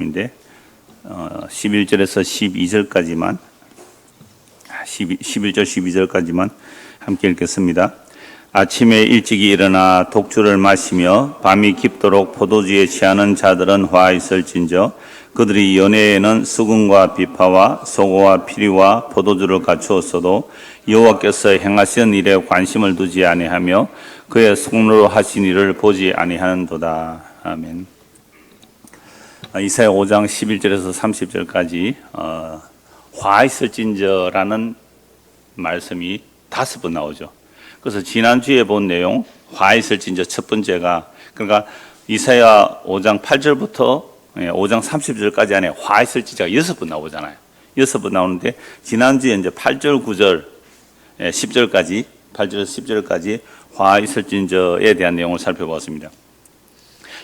인데 11절에서 12절까지만 11절 12절까지만 함께 읽겠습니다. 아침에 일찍이 일어나 독주를 마시며 밤이 깊도록 포도주에 취하는 자들은 화 있을진저 그들이 연회에는 수금과 비파와 소고와 피리와 포도주를 갖추었어도 여호와께서 행하신 일에 관심을 두지 아니하며 그의 손으로 하신 일을 보지 아니하는도다. 아멘. 이사야 5장 11절에서 30절까지 화 있을진저라는 말씀이 5번 나오죠. 그래서 지난주에 본 내용 화 있을진저 첫 번째가, 그러니까 이사야 5장 8절부터 5장 30절까지 안에 화 있을진저가 6번 나오잖아요. 6번 나오는데 지난주에 이제 8절 9절 10절까지 8절에서 10절까지 화 있을진저에 대한 내용을 살펴보았습니다.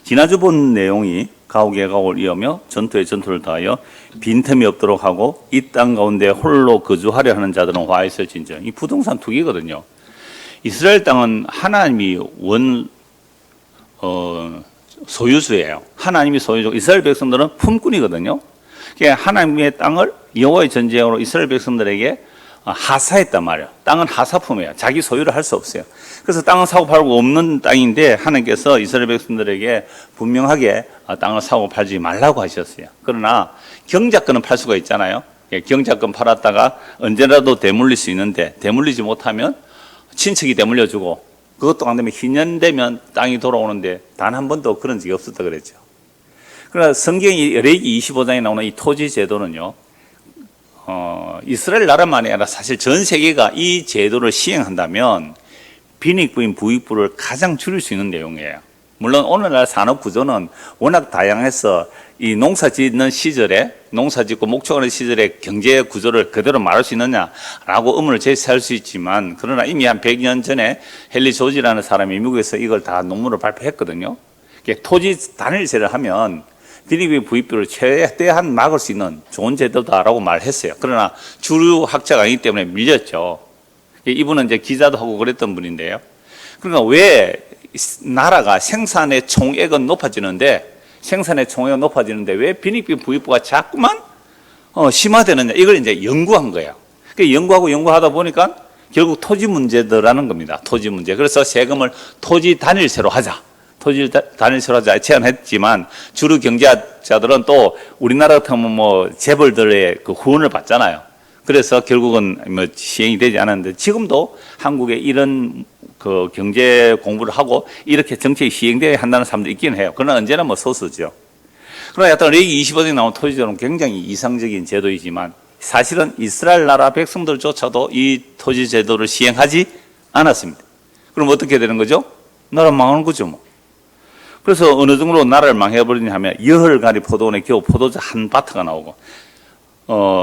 지난주 본 내용이 가옥에 가옥을 이으며 전투에 전투를 다하여 빈틈이 없도록 하고 이 땅 가운데 홀로 거주하려 하는 자들은 화 있을진저. 이 부동산 투기거든요. 이스라엘 땅은 하나님이 소유주예요. 하나님이 소유주. 이스라엘 백성들은 품꾼이거든요. 그러니까 하나님의 땅을 여호와의 전쟁으로 이스라엘 백성들에게 하사했단 말이에요. 땅은 하사품이에요. 자기 소유를 할 수 없어요. 그래서 땅은 사고 팔고 없는 땅인데 하나님께서 이스라엘 백성들에게 분명하게 땅을 사고 팔지 말라고 하셨어요. 그러나 경작권은 팔 수가 있잖아요. 경작권 팔았다가 언제라도 되물릴 수 있는데 되물리지 못하면 친척이 되물려주고 그것도 안 되면 희년 되면 땅이 돌아오는데 단 한 번도 그런 적이 없었다 그랬죠. 그러나 성경이 레위기 25장에 나오는 이 토지 제도는요, 이스라엘 나라만이 아니라 사실 전 세계가 이 제도를 시행한다면 빈익부인 부익부를 가장 줄일 수 있는 내용이에요. 물론 오늘날 산업 구조는 워낙 다양해서 이 농사 짓는 시절에, 농사 짓고 목축하는 시절에 경제 구조를 그대로 말할 수 있느냐라고 의문을 제기할 수 있지만, 그러나 이미 한 100년 전에 헨리 조지라는 사람이 미국에서 이걸 다 논문을 발표했거든요. 토지 단일세를 하면 빈익부인 부익부를 최대한 막을 수 있는 좋은 제도다라고 말했어요. 그러나 주류 학자가 아니기 때문에 밀렸죠. 이분은 이제 기자도 하고 그랬던 분인데요. 그러니까 왜 나라가 생산의 총액은 높아지는데 왜 빈익빈 부익부가 자꾸만 심화되느냐, 이걸 이제 연구한 거예요. 연구하다 보니까 결국 토지 문제더라는 겁니다. 토지 문제. 그래서 세금을 토지 단일세로 하자. 제안했지만 주류 경제자들은 또 우리나라 같으면 뭐 재벌들의 그 후원을 받잖아요. 그래서 결국은 뭐 시행이 되지 않았는데, 지금도 한국에 이런 그 경제 공부를 하고 이렇게 정책이 시행되어야 한다는 사람도 있긴 해요. 그러나 언제나 뭐 소수죠. 그러나 여튼 레위기 25장에 나온 토지제도는 굉장히 이상적인 제도이지만 사실은 이스라엘 나라 백성들조차도 이 토지 제도를 시행하지 않았습니다. 그럼 어떻게 되는 거죠? 나라 망하는 거죠, 뭐. 그래서 어느 정도로 나라를 망해버리냐 하면 열흘간이 포도원에 겨우 포도주 한 바트가 나오고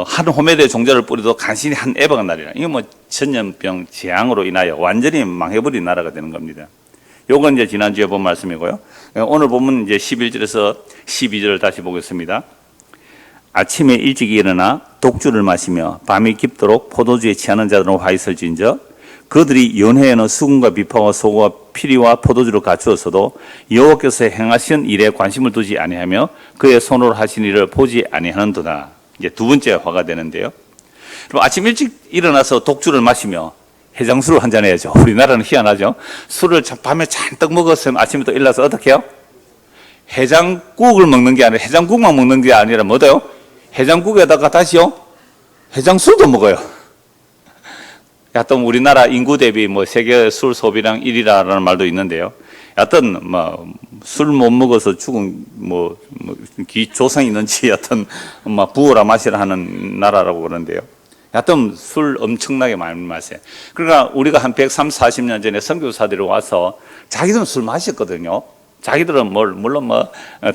한 호메드의 종자를 뿌려도 간신히 한 에바가 나리라. 이거 뭐 전염병 재앙으로 인하여 완전히 망해버린 나라가 되는 겁니다. 요건 이제 지난주에 본 말씀이고요. 오늘 보면 이제 11절에서 12절을 다시 보겠습니다. 아침에 일찍 일어나 독주를 마시며 밤이 깊도록 포도주에 취하는 자들은 화 있을진저 그들이 연회에는 수금과 비파와 소고와 피리와 포도주를 갖추었어도 여호와께서 행하신 일에 관심을 두지 아니하며 그의 손으로 하신 일을 보지 아니하는도다. 이제 두 번째 화가 되는데요. 그럼 아침 일찍 일어나서 독주를 마시며 해장술을 한잔 해야죠. 우리나라는 희한하죠. 술을 밤에 잔뜩 먹었으면 아침에 또 일어나서 어떻게 해요? 해장국을 먹는 게 아니라, 해장국만 먹는 게 아니라 뭐예요? 해장국에다가 다시요? 해장술도 먹어요. 여하튼 우리나라 인구 대비 뭐 세계 술 소비량 1위라는 말도 있는데요. 여하튼 뭐 술 못 먹어서 죽은 조상이 있는지 여하튼 부어라 마시라 하는 나라라고 그러는데요. 여하튼 술 엄청나게 많이 마세요. 그러니까 우리가 한 130, 40년 전에 선교사들이 와서 자기들은 술 마셨거든요. 자기들은 물론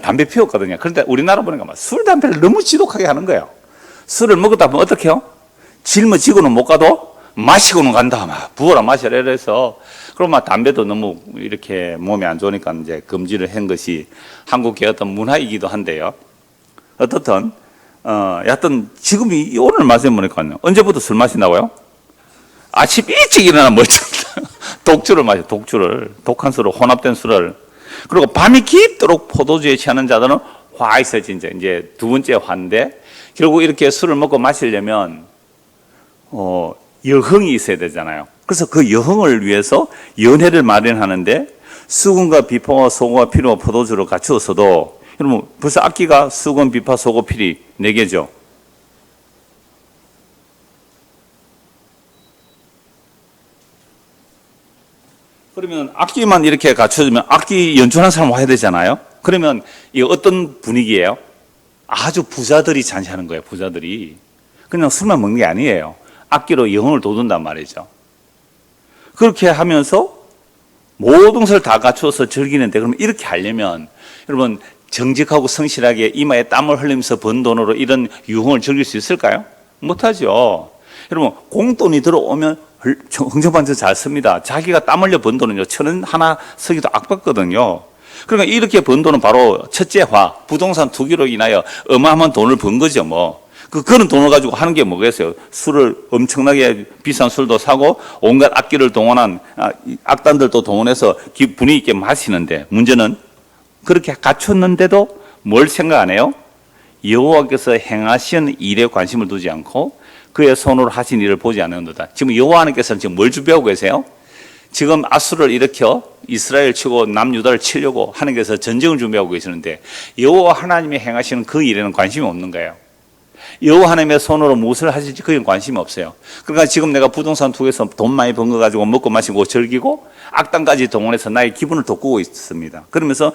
담배 피웠거든요. 그런데 우리나라 보니까 술, 담배를 너무 지독하게 하는 거예요. 술을 먹었다 보면 어떻게 해요? 짊어지고는 못 가도 마시고는 간다. 부어라 마셔라 이래서, 그럼 담배도 너무 이렇게 몸에 안 좋으니까 이제 금지를 한 것이 한국의 어떤 문화이기도 한데요. 어떻든, 여하튼 지금 오늘 말씀 보니까요. 언제부터 술 마신다고요? 아침 일찍 일어나 멀쩡하다. 독주를 마셔, 독주를. 독한 술을, 혼합된 술을. 그리고 밤이 깊도록 포도주에 취하는 자들은 화 있어진저 이제 두 번째 화인데 결국 이렇게 술을 먹고 마시려면 여흥이 있어야 되잖아요. 그래서 그 여흥을 위해서 연회를 마련하는데 수건과 비파와 소고와 피리와 포도주를 갖추었어도 여러분 벌써 악기가 수건, 비파, 소고, 피리 4개죠. 그러면 악기만 이렇게 갖춰주면 악기 연주하는 사람 와야 되잖아요. 그러면 이 어떤 분위기예요? 아주 부자들이 잔치하는 거예요. 부자들이 그냥 술만 먹는 게 아니에요. 악기로 영혼을 돋운단 말이죠. 그렇게 하면서 모든 것을 다 갖추어서 즐기는데 그러면 이렇게 하려면 여러분 정직하고 성실하게 이마에 땀을 흘리면서 번 돈으로 이런 유흥을 즐길 수 있을까요? 못하죠. 여러분 공돈이 들어오면 흥청반청 잘 씁니다. 자기가 땀 흘려 번 돈은요 1,000원 하나 쓰기도 악받거든요. 그러니까 이렇게 번 돈은 바로 첫째 화 부동산 투기로 인하여 어마어마한 돈을 번 거죠. 뭐 그런 돈을 가지고 하는 게 뭐겠어요? 술을 엄청나게 비싼 술도 사고 온갖 악기를 동원한 악단들도 동원해서 분위기 있게 마시는데 문제는 그렇게 갖췄는데도 뭘 생각 안 해요? 여호와께서 행하신 일에 관심을 두지 않고 그의 손으로 하신 일을 보지 않는다. 지금 여호와 하나님께서는 지금 뭘 준비하고 계세요? 지금 아수를 일으켜 이스라엘 치고 남유다를 치려고 하나님께서 전쟁을 준비하고 계시는데 여호와 하나님이 행하시는 그 일에는 관심이 없는 거예요. 여호와 하나님의 손으로 무엇을 하실지 그게 관심이 없어요. 그러니까 지금 내가 부동산 투기해서 돈 많이 번 거 가지고 먹고 마시고 즐기고 악당까지 동원해서 나의 기분을 돋구고 있습니다. 그러면서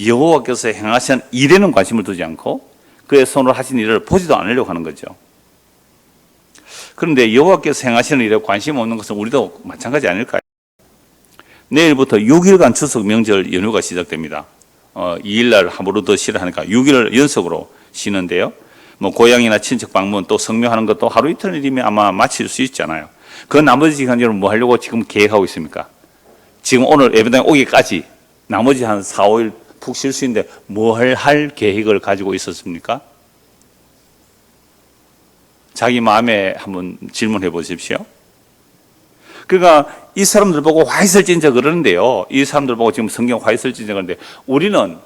여호와께서 행하신 일에는 관심을 두지 않고 그의 손으로 하신 일을 보지도 않으려고 하는 거죠. 그런데 여호와께서 행하시는 일에 관심 없는 것은 우리도 마찬가지 아닐까요? 내일부터 6일간 추석 명절 연휴가 시작됩니다. 2일날 하루 더 쉬라 하니까 6일을 연속으로 쉬는데요. 뭐 고향이나 친척 방문 또 성묘하는 것도 하루 이틀이면 아마 마칠 수 있잖아요. 그 나머지 시간 여러분 뭐 하려고 지금 계획하고 있습니까? 지금 오늘 예배당에 오기까지 나머지 한 4, 5일 푹 쉴 수 있는데 뭘 할 계획을 가지고 있었습니까? 자기 마음에 한번 질문해 보십시오. 그러니까 이 사람들 보고 화 있을진저 그러는데요. 이 사람들 보고 지금 성경 화 있을진저 그러는데 우리는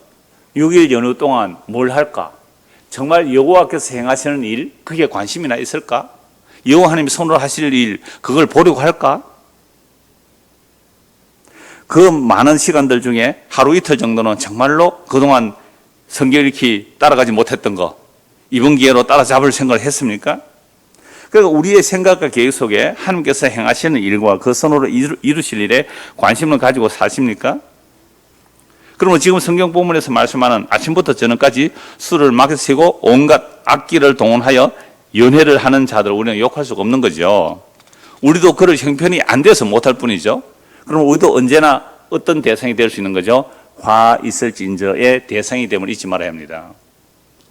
6일 연휴 동안 뭘 할까? 정말 여호와께서 행하시는 일, 그게 관심이나 있을까? 여호와 하나님이 손으로 하실 일, 그걸 보려고 할까? 그 많은 시간들 중에 하루 이틀 정도는 정말로 그동안 성경 읽기 따라가지 못했던 거, 이번 기회로 따라잡을 생각을 했습니까? 그러니까 우리의 생각과 계획 속에 하나님께서 행하시는 일과 그 손으로 이루실 일에 관심을 가지고 사십니까? 그러면 지금 성경 본문에서 말씀하는 아침부터 저녁까지 술을 마시고 온갖 악기를 동원하여 연회를 하는 자들 우리는 욕할 수가 없는 거죠. 우리도 그럴 형편이 안 돼서 못할 뿐이죠. 그럼 우리도 언제나 어떤 대상이 될 수 있는 거죠? 화 있을진저의 대상이 됨을 잊지 말아야 합니다.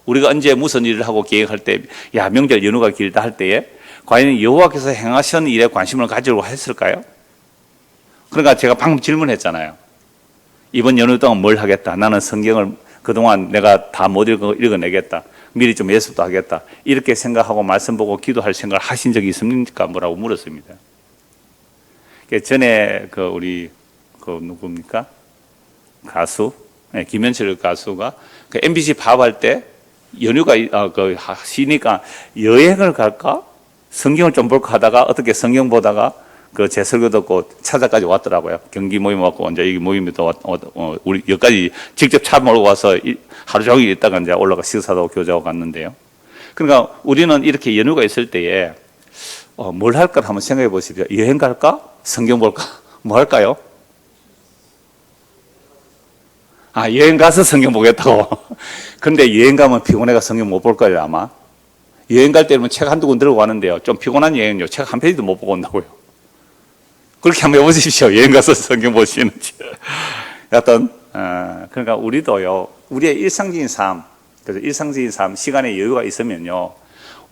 우리가 언제 무슨 일을 하고 계획할 때, 야 명절 연휴가 길다 할 때에 과연 여호와께서 행하신 일에 관심을 가지려고 했을까요? 그러니까 제가 방금 질문했잖아요. 이번 연휴 동안 뭘 하겠다. 나는 성경을 그동안 내가 다 못 읽어내겠다. 미리 좀 예습도 하겠다. 이렇게 생각하고 말씀 보고 기도할 생각을 하신 적이 있습니까? 뭐라고 물었습니다. 전에 우리 누굽니까? 가수 김현철 가수가 MBC 밥할 때 연휴가 쉬니까 여행을 갈까? 성경을 좀 볼까 하다가 어떻게 성경 보다가 제 설교 듣고 찾아까지 왔더라고요. 경기 모임 왔고, 이제 여기 모임에 또 우리 여기까지 직접 차 몰고 와서 하루 종일 있다가 이제 올라가 식사도 교제하고 갔는데요. 그러니까 우리는 이렇게 연휴가 있을 때에 뭘 할까 한번 생각해 보십시오. 여행 갈까? 성경 볼까? 뭐 할까요? 여행 가서 성경 보겠다고. 근데 여행 가면 피곤해가 성경 못 볼 거예요, 아마. 여행 갈 때는 책 한두 권 들고 가는데요. 좀 피곤한 여행은요, 책 한 페이지도 못 보고 온다고요. 그렇게 한번 해보십시오. 여행 가서 성경 보시는지. 그러니까 우리도요, 우리의 일상적인 삶, 그래서 일상적인 삶, 시간에 여유가 있으면요,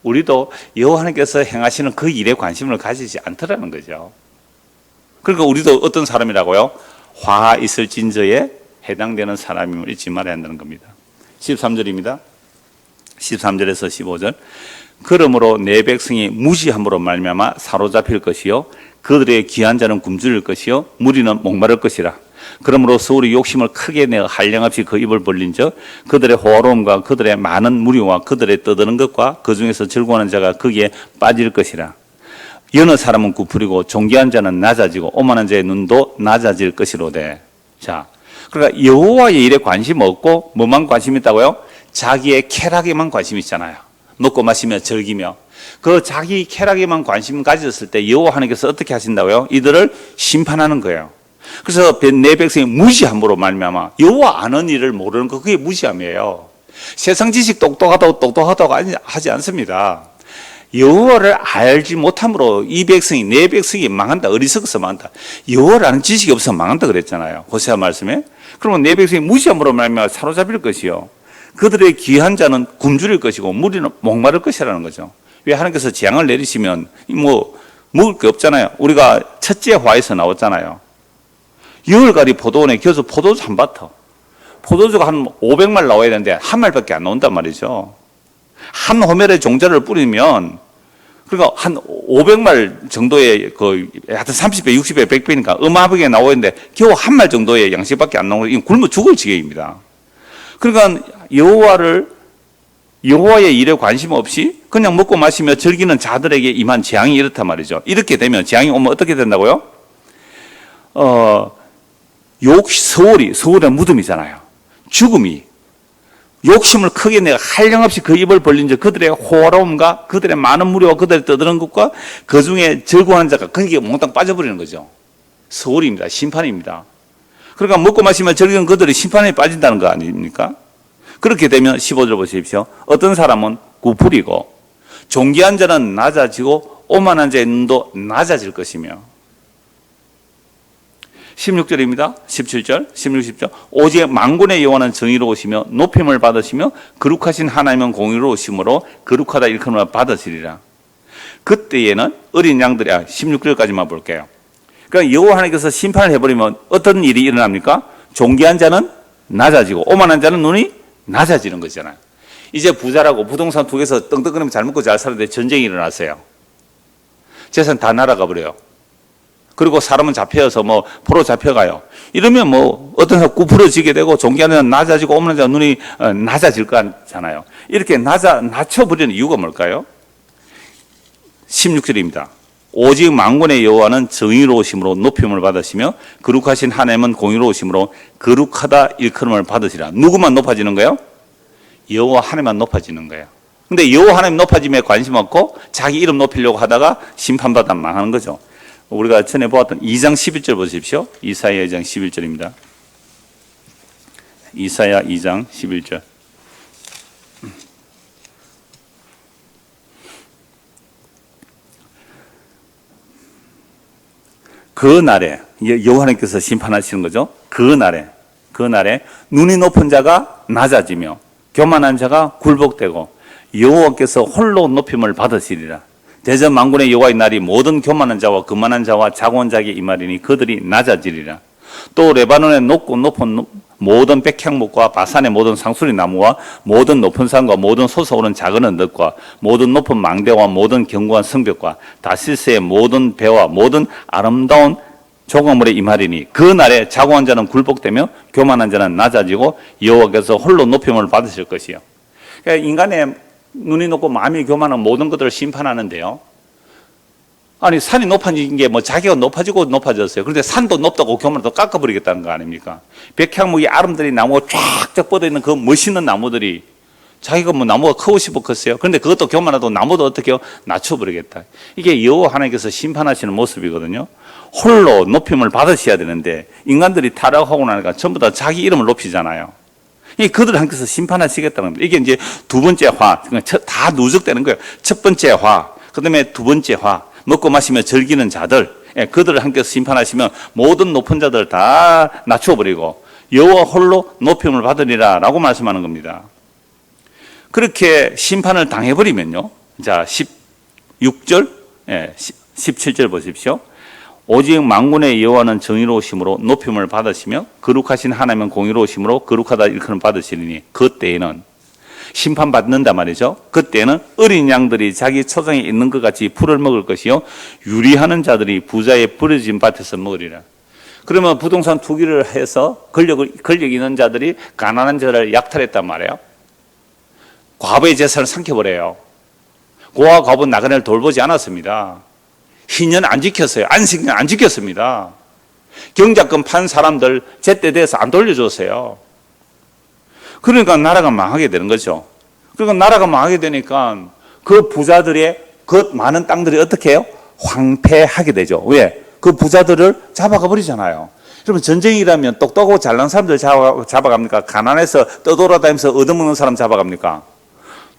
우리도 여호와 하나님께서 행하시는 그 일에 관심을 가지지 않더라는 거죠. 그러니까 우리도 어떤 사람이라고요? 화 있을진저에 해당되는 사람임을 잊지 말아야 한다는 겁니다. 13절입니다. 13절에서 15절. 그러므로 내 백성이 무시함으로 말미암아 사로잡힐 것이요 그들의 귀한 자는 굶주릴 것이요 무리는 목마를 것이라. 그러므로 서울이 욕심을 크게 내어 한량없이 그 입을 벌린 적 그들의 호화로움과 그들의 많은 무리와 그들의 떠드는 것과 그 중에서 즐거워하는 자가 거기에 빠질 것이라. 여느 사람은 굽으리고 존귀한 자는 낮아지고 오만한 자의 눈도 낮아질 것이로되. 자, 그러니까 여호와의 일에 관심 없고 뭐만 관심 있다고요? 자기의 쾌락에만 관심 있잖아요. 먹고 마시며 즐기며. 그 자기 쾌락에만 관심 가졌을 때 여호와 하나님께서 어떻게 하신다고요? 이들을 심판하는 거예요. 그래서 내 백성이 무시함으로 말미암아 여호와 아는 일을 모르는 거, 그게 무시함이에요. 세상 지식 똑똑하다고 하지 않습니다. 여호와를 알지 못함으로 이 백성이, 내 백성이 망한다, 어리석어서 망한다. 여호와를 아는 지식이 없어서 망한다 그랬잖아요, 호세아 말씀에. 그러면 내 백성이 무시함으로 말미암아 사로잡힐 것이요, 그들의 귀한 자는 굶주릴 것이고 무리는 목마를 것이라는 거죠. 왜 하나님께서 재앙을 내리시면 뭐 먹을 게 없잖아요. 우리가 첫째 화에서 나왔잖아요. 열가리 포도원에 겨서 포도주 한 바터, 포도주가 한 500말 나와야 되는데 한 말밖에 안 나온단 말이죠. 한 호멜에 종자를 뿌리면, 그러니까 한 500말 정도의 하여튼 30배, 60배, 100배니까 어마어마하게 나와야 되는데 겨우 한 말 정도의 양식밖에 안 나오고 이건 굶어 죽을 지경입니다. 그러니까 여호와의 일에 관심 없이 그냥 먹고 마시며 즐기는 자들에게 임한 재앙이 이렇단 말이죠. 이렇게 되면 재앙이 오면 어떻게 된다고요? 서울의 무덤이잖아요. 죽음이 욕심을 크게 내가 한량없이 그 입을 벌린 자 그들의 호화로움과 그들의 많은 무리와 그들의 떠드는 것과 그 중에 즐거워하는 자가 거기에 몽땅 빠져버리는 거죠. 서울입니다. 심판입니다. 그러니까 먹고 마시며 즐기는 그들이 심판에 빠진다는 거 아닙니까? 그렇게 되면 15절 보십시오. 어떤 사람은 굽으리고 존귀한 자는 낮아지고 오만한 자의 눈도 낮아질 것이며. 16절입니다. 17절, 16, 17절. 오직 만군의 여호와는 정의로우시며 높임을 받으시며 거룩하신 하나님은 공의로우심으로 거룩하다 일컬음을 받으시리라. 그때에는 어린 양들이, 16절까지만 볼게요. 그러니까 여호와 하나님께서 심판을 해버리면 어떤 일이 일어납니까? 존귀한 자는 낮아지고 오만한 자는 눈이 낮아지는 거잖아요. 이제 부자라고 부동산 투기해서 떵떵거리면 잘 먹고 잘 사는데 전쟁이 일어났어요. 재산 다 날아가 버려요. 그리고 사람은 잡혀서 포로 잡혀가요. 이러면 어떤 사람 구부러지게 되고 존귀한 자는 낮아지고 오만한 자는 눈이 낮아질 거잖아요. 이렇게 낮춰버리는 이유가 뭘까요? 16절입니다. 오직 만군의 여호와는 정의로우심으로 높임을 받으시며 거룩하신 하나님은 공의로우심으로 거룩하다 일컬음을 받으시라. 누구만 높아지는 거예요? 여호와 하나님만 높아지는 거예요. 근데 여호와 하나님 높아짐에 관심 없고 자기 이름 높이려고 하다가 심판받아 망하는 거죠. 우리가 전에 보았던 2장 11절 보십시오. 이사야 2장 11절입니다. 이사야 2장 11절. 그 날에 여호와 하나님께서 심판하시는 거죠. 그 날에 눈이 높은 자가 낮아지며 교만한 자가 굴복되고 여호와께서 홀로 높임을 받으시리라. 대전 만군의 여호와의 날이 모든 교만한 자와 거만한 자와 자고한 자에게 임하리니 그들이 낮아지리라. 또 레바논의 높고 높은 모든 백향목과 바산의 모든 상수리 나무와 모든 높은 산과 모든 솟아오른 작은 언덕과 모든 높은 망대와 모든 견고한 성벽과 다시스의 모든 배와 모든 아름다운 조각물에 임하리니 그 날에 자고한 자는 굴복되며 교만한 자는 낮아지고 여호와께서 홀로 높임을 받으실 것이요. 그러니까 인간의 눈이 높고 마음이 교만한 모든 것들을 심판하는데요. 아니 산이 높아진 게 자기가 높아졌어요. 그런데 산도 높다고 교만도 깎아버리겠다는 거 아닙니까? 백향목이 아름드리 나무가 쫙쫙 뻗어있는 그 멋있는 나무들이 자기가 나무가 크고 싶어 컸어요. 그런데 그것도 교만하고 나무도 어떻게 낮춰버리겠다. 이게 여호와 하나님께서 심판하시는 모습이거든요. 홀로 높임을 받으셔야 되는데 인간들이 타락하고 나니까 전부 다 자기 이름을 높이잖아요. 그들 하나님께서 심판하시겠다는 겁니다. 이게 이제 두 번째 화, 다 누적되는 거예요. 첫 번째 화, 그 다음에 두 번째 화, 먹고 마시며 즐기는 자들, 그들을 하나님께서 심판하시면 모든 높은 자들 다 낮춰버리고 여호와 홀로 높임을 받으리라 라고 말씀하는 겁니다. 그렇게 심판을 당해버리면요. 자, 16절, 17절 보십시오. 오직 만군의 여호와는 정의로우심으로 높임을 받으시며 거룩하신 하나님은 공의로우심으로 거룩하다 일컬음 받으시리니 그때에는 심판받는다 말이죠. 그때는 어린 양들이 자기 초장에 있는 것 같이 풀을 먹을 것이요 유리하는 자들이 부자의 버려진 밭에서 먹으리라. 그러면 부동산 투기를 해서 권력 있는 자들이 가난한 자를 약탈했단 말이에요. 과부의 재산을 삼켜버려요. 고아 과부 나그네를 돌보지 않았습니다. 희년 안 지켰어요. 안식년 안 지켰습니다. 경작금 판 사람들 제때 돼서 안 돌려줬어요. 그러니까 나라가 망하게 되는 거죠. 그러니까 나라가 망하게 되니까 그 부자들의 그 많은 땅들이 어떻게 해요? 황폐하게 되죠. 왜? 그 부자들을 잡아가 버리잖아요. 여러분, 전쟁이라면 똑똑하고 잘난 사람들 잡아갑니까? 가난해서 떠돌아다니면서 얻어먹는 사람 잡아갑니까?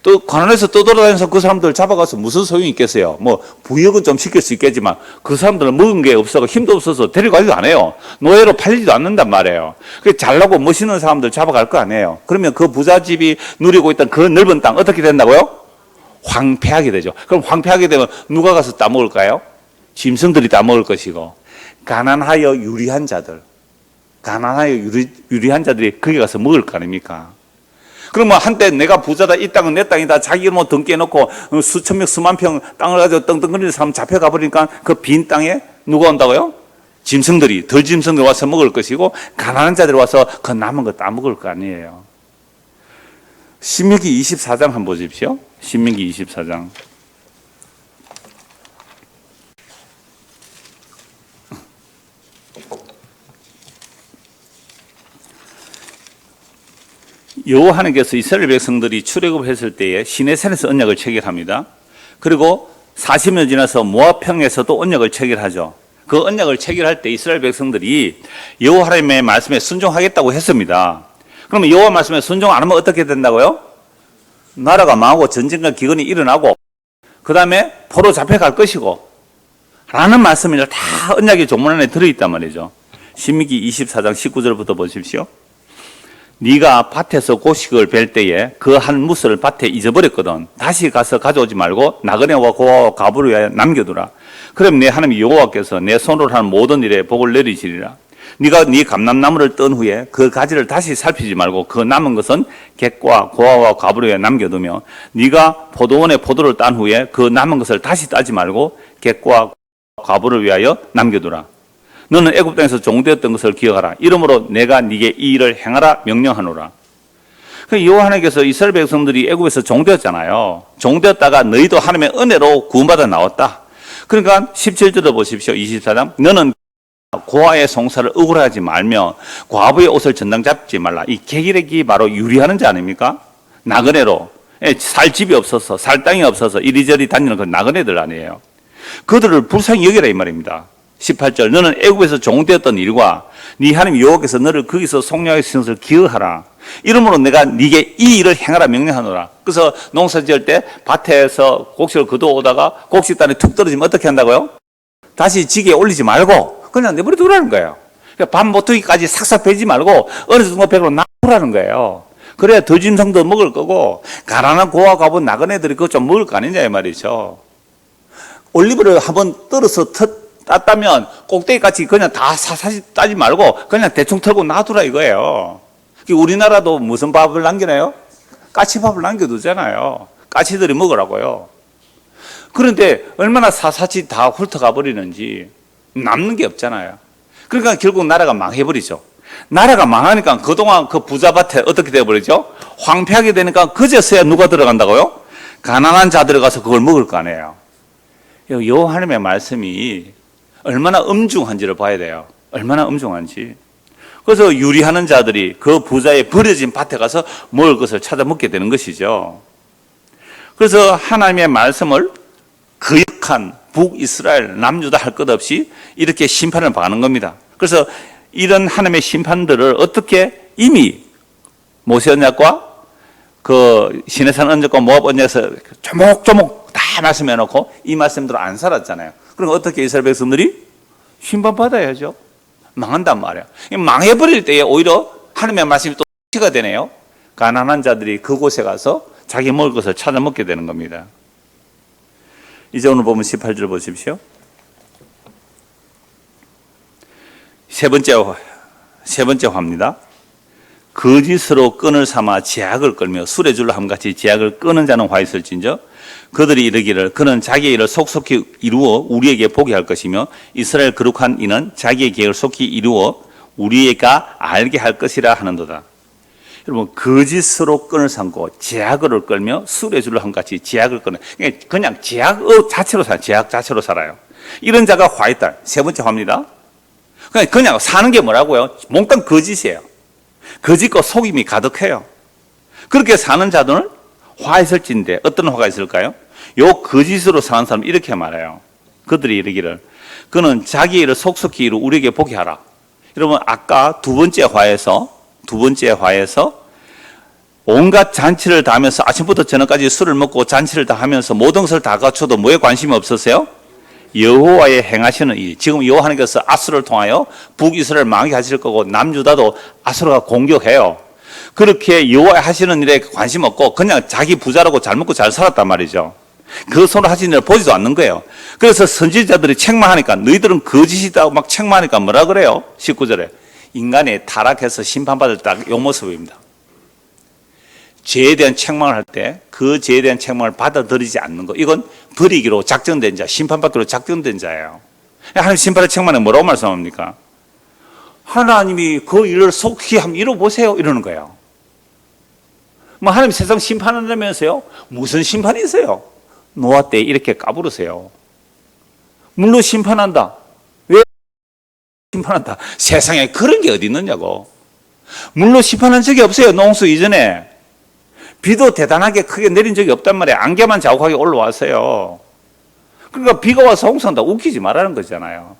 또 가난해서 떠돌아다니면서 그 사람들 잡아가서 무슨 소용이 있겠어요? 뭐 부역은 좀 시킬 수 있겠지만 그 사람들은 먹은 게 없어서 힘도 없어서 데려가지도 안 해요. 노예로 팔리지도 않는단 말이에요. 그 잘나고 멋있는 사람들 잡아갈 거 아니에요. 그러면 그 부자집이 누리고 있던 그 넓은 땅 어떻게 된다고요? 황폐하게 되죠. 그럼 황폐하게 되면 누가 가서 따먹을까요? 짐승들이 따먹을 것이고, 가난하여 유리한 자들, 가난하여 유리한 자들이 거기 가서 먹을 거 아닙니까? 그러면 한때 내가 부자다, 이 땅은 내 땅이다, 자기 이름으로 등기해놓고 수천 명, 수만 평 땅을 가지고 떵떵거리는 사람 잡혀가 버리니까 그 빈 땅에 누가 온다고요? 짐승들이, 덜 짐승들 와서 먹을 것이고, 가난한 자들이 와서 그 남은 거 따먹을 거 아니에요. 신명기 24장 한번 보십시오. 신명기 24장. 여호와 하나님께서 이스라엘 백성들이 출애굽했을 때에 시내산에서 언약을 체결합니다. 그리고 40년 지나서 모압 평에서도 언약을 체결하죠. 그 언약을 체결할 때 이스라엘 백성들이 여호와 하나님의 말씀에 순종하겠다고 했습니다. 그러면 여호와 말씀에 순종 안 하면 어떻게 된다고요? 나라가 망하고 전쟁과 기근이 일어나고 그 다음에 포로 잡혀갈 것이고 라는 말씀이 다 언약의 조문 안에 들어있단 말이죠. 신명기 24장 19절부터 보십시오. 네가 밭에서 곡식을 벨 때에 그 한 무스를 밭에 잊어버렸거든. 다시 가서 가져오지 말고 나그네와 고아와 과부를 위하여 남겨두라. 그럼 내 하나님 여호와께서 내 손으로 하는 모든 일에 복을 내리시리라. 네가 네 감람나무를 떤 후에 그 가지를 다시 살피지 말고 그 남은 것은 객과 고아와 과부를 위하여 남겨두며 네가 포도원에 포도를 딴 후에 그 남은 것을 다시 따지 말고 객과 과부를 위하여 남겨두라. 너는 애굽 땅에서 종되었던 것을 기억하라. 이러므로 내가 네게 이 일을 행하라 명령하노라. 여호와 하나님께서 이스라엘 백성들이 애굽에서 종되었잖아요. 종되었다가 너희도 하나님의 은혜로 구원받아 나왔다. 그러니까 17절을 보십시오. 24장. 너는 고아의 송사를 억울하지 말며 과부의 옷을 전당 잡지 말라. 이 객이렉이 바로 유리하는 자 아닙니까? 나그네로 살 집이 없어서 살 땅이 없어서 이리저리 다니는 그 나그네들 아니에요. 그들을 불쌍히 여기라 이 말입니다. 18절. 너는 애굽에서 종되었던 일과 네 하나님 여호와께서 너를 거기서 속량하여 쓰신 것을 기억하라. 이러므로 내가 네게 이 일을 행하라 명령하노라. 그래서 농사 지을 때 밭에서 곡식을 거두어오다가 곡식단에 툭 떨어지면 어떻게 한다고요? 다시 지게에 올리지 말고 그냥 내버려 두라는 거예요. 그러니까 밥 모퉁이까지 싹싹 베지 말고 어느 정도 백으로 놔두라는 거예요. 그래야 더 짐승도 먹을 거고 가난한 고아 과부 나그네들이 그거 좀 먹을 거 아니냐 이 말이죠. 올리브를 한번 떨어서 땄다면 꼭대기까지 그냥 다 사사시 따지 말고 그냥 대충 털고 놔두라 이거예요. 우리나라도 무슨 밥을 남기나요? 까치밥을 남겨두잖아요. 까치들이 먹으라고요. 그런데 얼마나 사사시 다 훑어가 버리는지 남는 게 없잖아요. 그러니까 결국 나라가 망해버리죠. 나라가 망하니까 그동안 그 부자밭에 어떻게 되어버리죠? 황폐하게 되니까 그제서야 누가 들어간다고요? 가난한 자 들어가서 그걸 먹을 거 아니에요. 여호와 하나님의 말씀이 얼마나 엄중한지를 봐야 돼요. 얼마나 엄중한지. 그래서 유리하는 자들이 그 부자의 버려진 밭에 가서 먹을 것을 찾아 먹게 되는 것이죠. 그래서 하나님의 말씀을 거역한 북이스라엘 남유다 할 것 없이 이렇게 심판을 받는 겁니다. 그래서 이런 하나님의 심판들을 어떻게 이미 모세 언약과 그 시내산 언약과 모압 언약에서 조목조목 다 말씀해 놓고 이 말씀대로 안 살았잖아요. 그럼 어떻게 이스라엘 백성들이 심판받아야죠. 망한단 말이에요. 망해버릴 때에 오히려 하나님의 말씀이 또 치가 되네요. 가난한 자들이 그곳에 가서 자기 먹을 것을 찾아 먹게 되는 겁니다. 이제 오늘 보면 18절 보십시오. 세 번째 화입니다. 거짓으로 끈을 삼아 제약을 끌며 수레줄로 함같이 제약을 끄는 자는 화 있을진저 그들이 이르기를 그는 자기의 일을 속속히 이루어 우리에게 보게 할 것이며 이스라엘 거룩한 이는 자기의 계획을 속히 이루어 우리가 알게 할 것이라 하는도다. 여러분, 거짓으로 끈을 삼고 제약을 끌며 수레줄로 함같이 제약을 끄는, 그냥 제약 자체로 살아요. 제약 자체로 살아요. 이런 자가 화 있다. 세 번째 화입니다. 그냥 사는 게 뭐라고요? 몽땅 거짓이에요. 거짓과 속임이 가득해요. 그렇게 사는 자들은 화 있을진데 어떤 화가 있을까요? 요 거짓으로 사는 사람 이렇게 말해요. 그들이 이르기를 그는 자기 일을 속속히 이루 우리에게 보게 하라. 여러분, 아까 두 번째 화에서 온갖 잔치를 다 하면서 아침부터 저녁까지 술을 먹고 잔치를 다 하면서 모든 것을 다 갖춰도 뭐에 관심이 없었어요? 여호와의 행하시는 일. 지금 여호와 하나님께서 아수를 통하여 북이스라엘 망하게 하실 거고 남유다도 아수르가 공격해요. 그렇게 여호와 하시는 일에 관심 없고 그냥 자기 부자라고 잘 먹고 잘 살았단 말이죠. 그 손으로 하시는 일을 보지도 않는 거예요. 그래서 선지자들이 책망하니까 너희들은 거짓이다 막 책망하니까 뭐라 그래요? 19절에 인간이 타락해서 심판받을 딱 요 모습입니다. 죄에 대한 책망을 할 때 그 죄에 대한 책망을 받아들이지 않는 거, 이건 버리기로 작정된 자, 심판받기로 작정된 자예요. 하나님 심판의 책망에 뭐라고 말씀합니까? 하나님이 그 일을 속히 한번 이뤄보세요 이러는 거예요. 뭐 하나님 세상 심판한다면서요? 무슨 심판이 있어요? 노아 때 이렇게 까부르세요. 물로 심판한다. 왜 심판한다? 세상에 그런 게 어디 있느냐고. 물로 심판한 적이 없어요. 농수 이전에. 비도 대단하게 크게 내린 적이 없단 말이에요. 안개만 자욱하게 올라왔어요. 그러니까 비가 와서 홍수한다. 웃기지 말라는 거잖아요.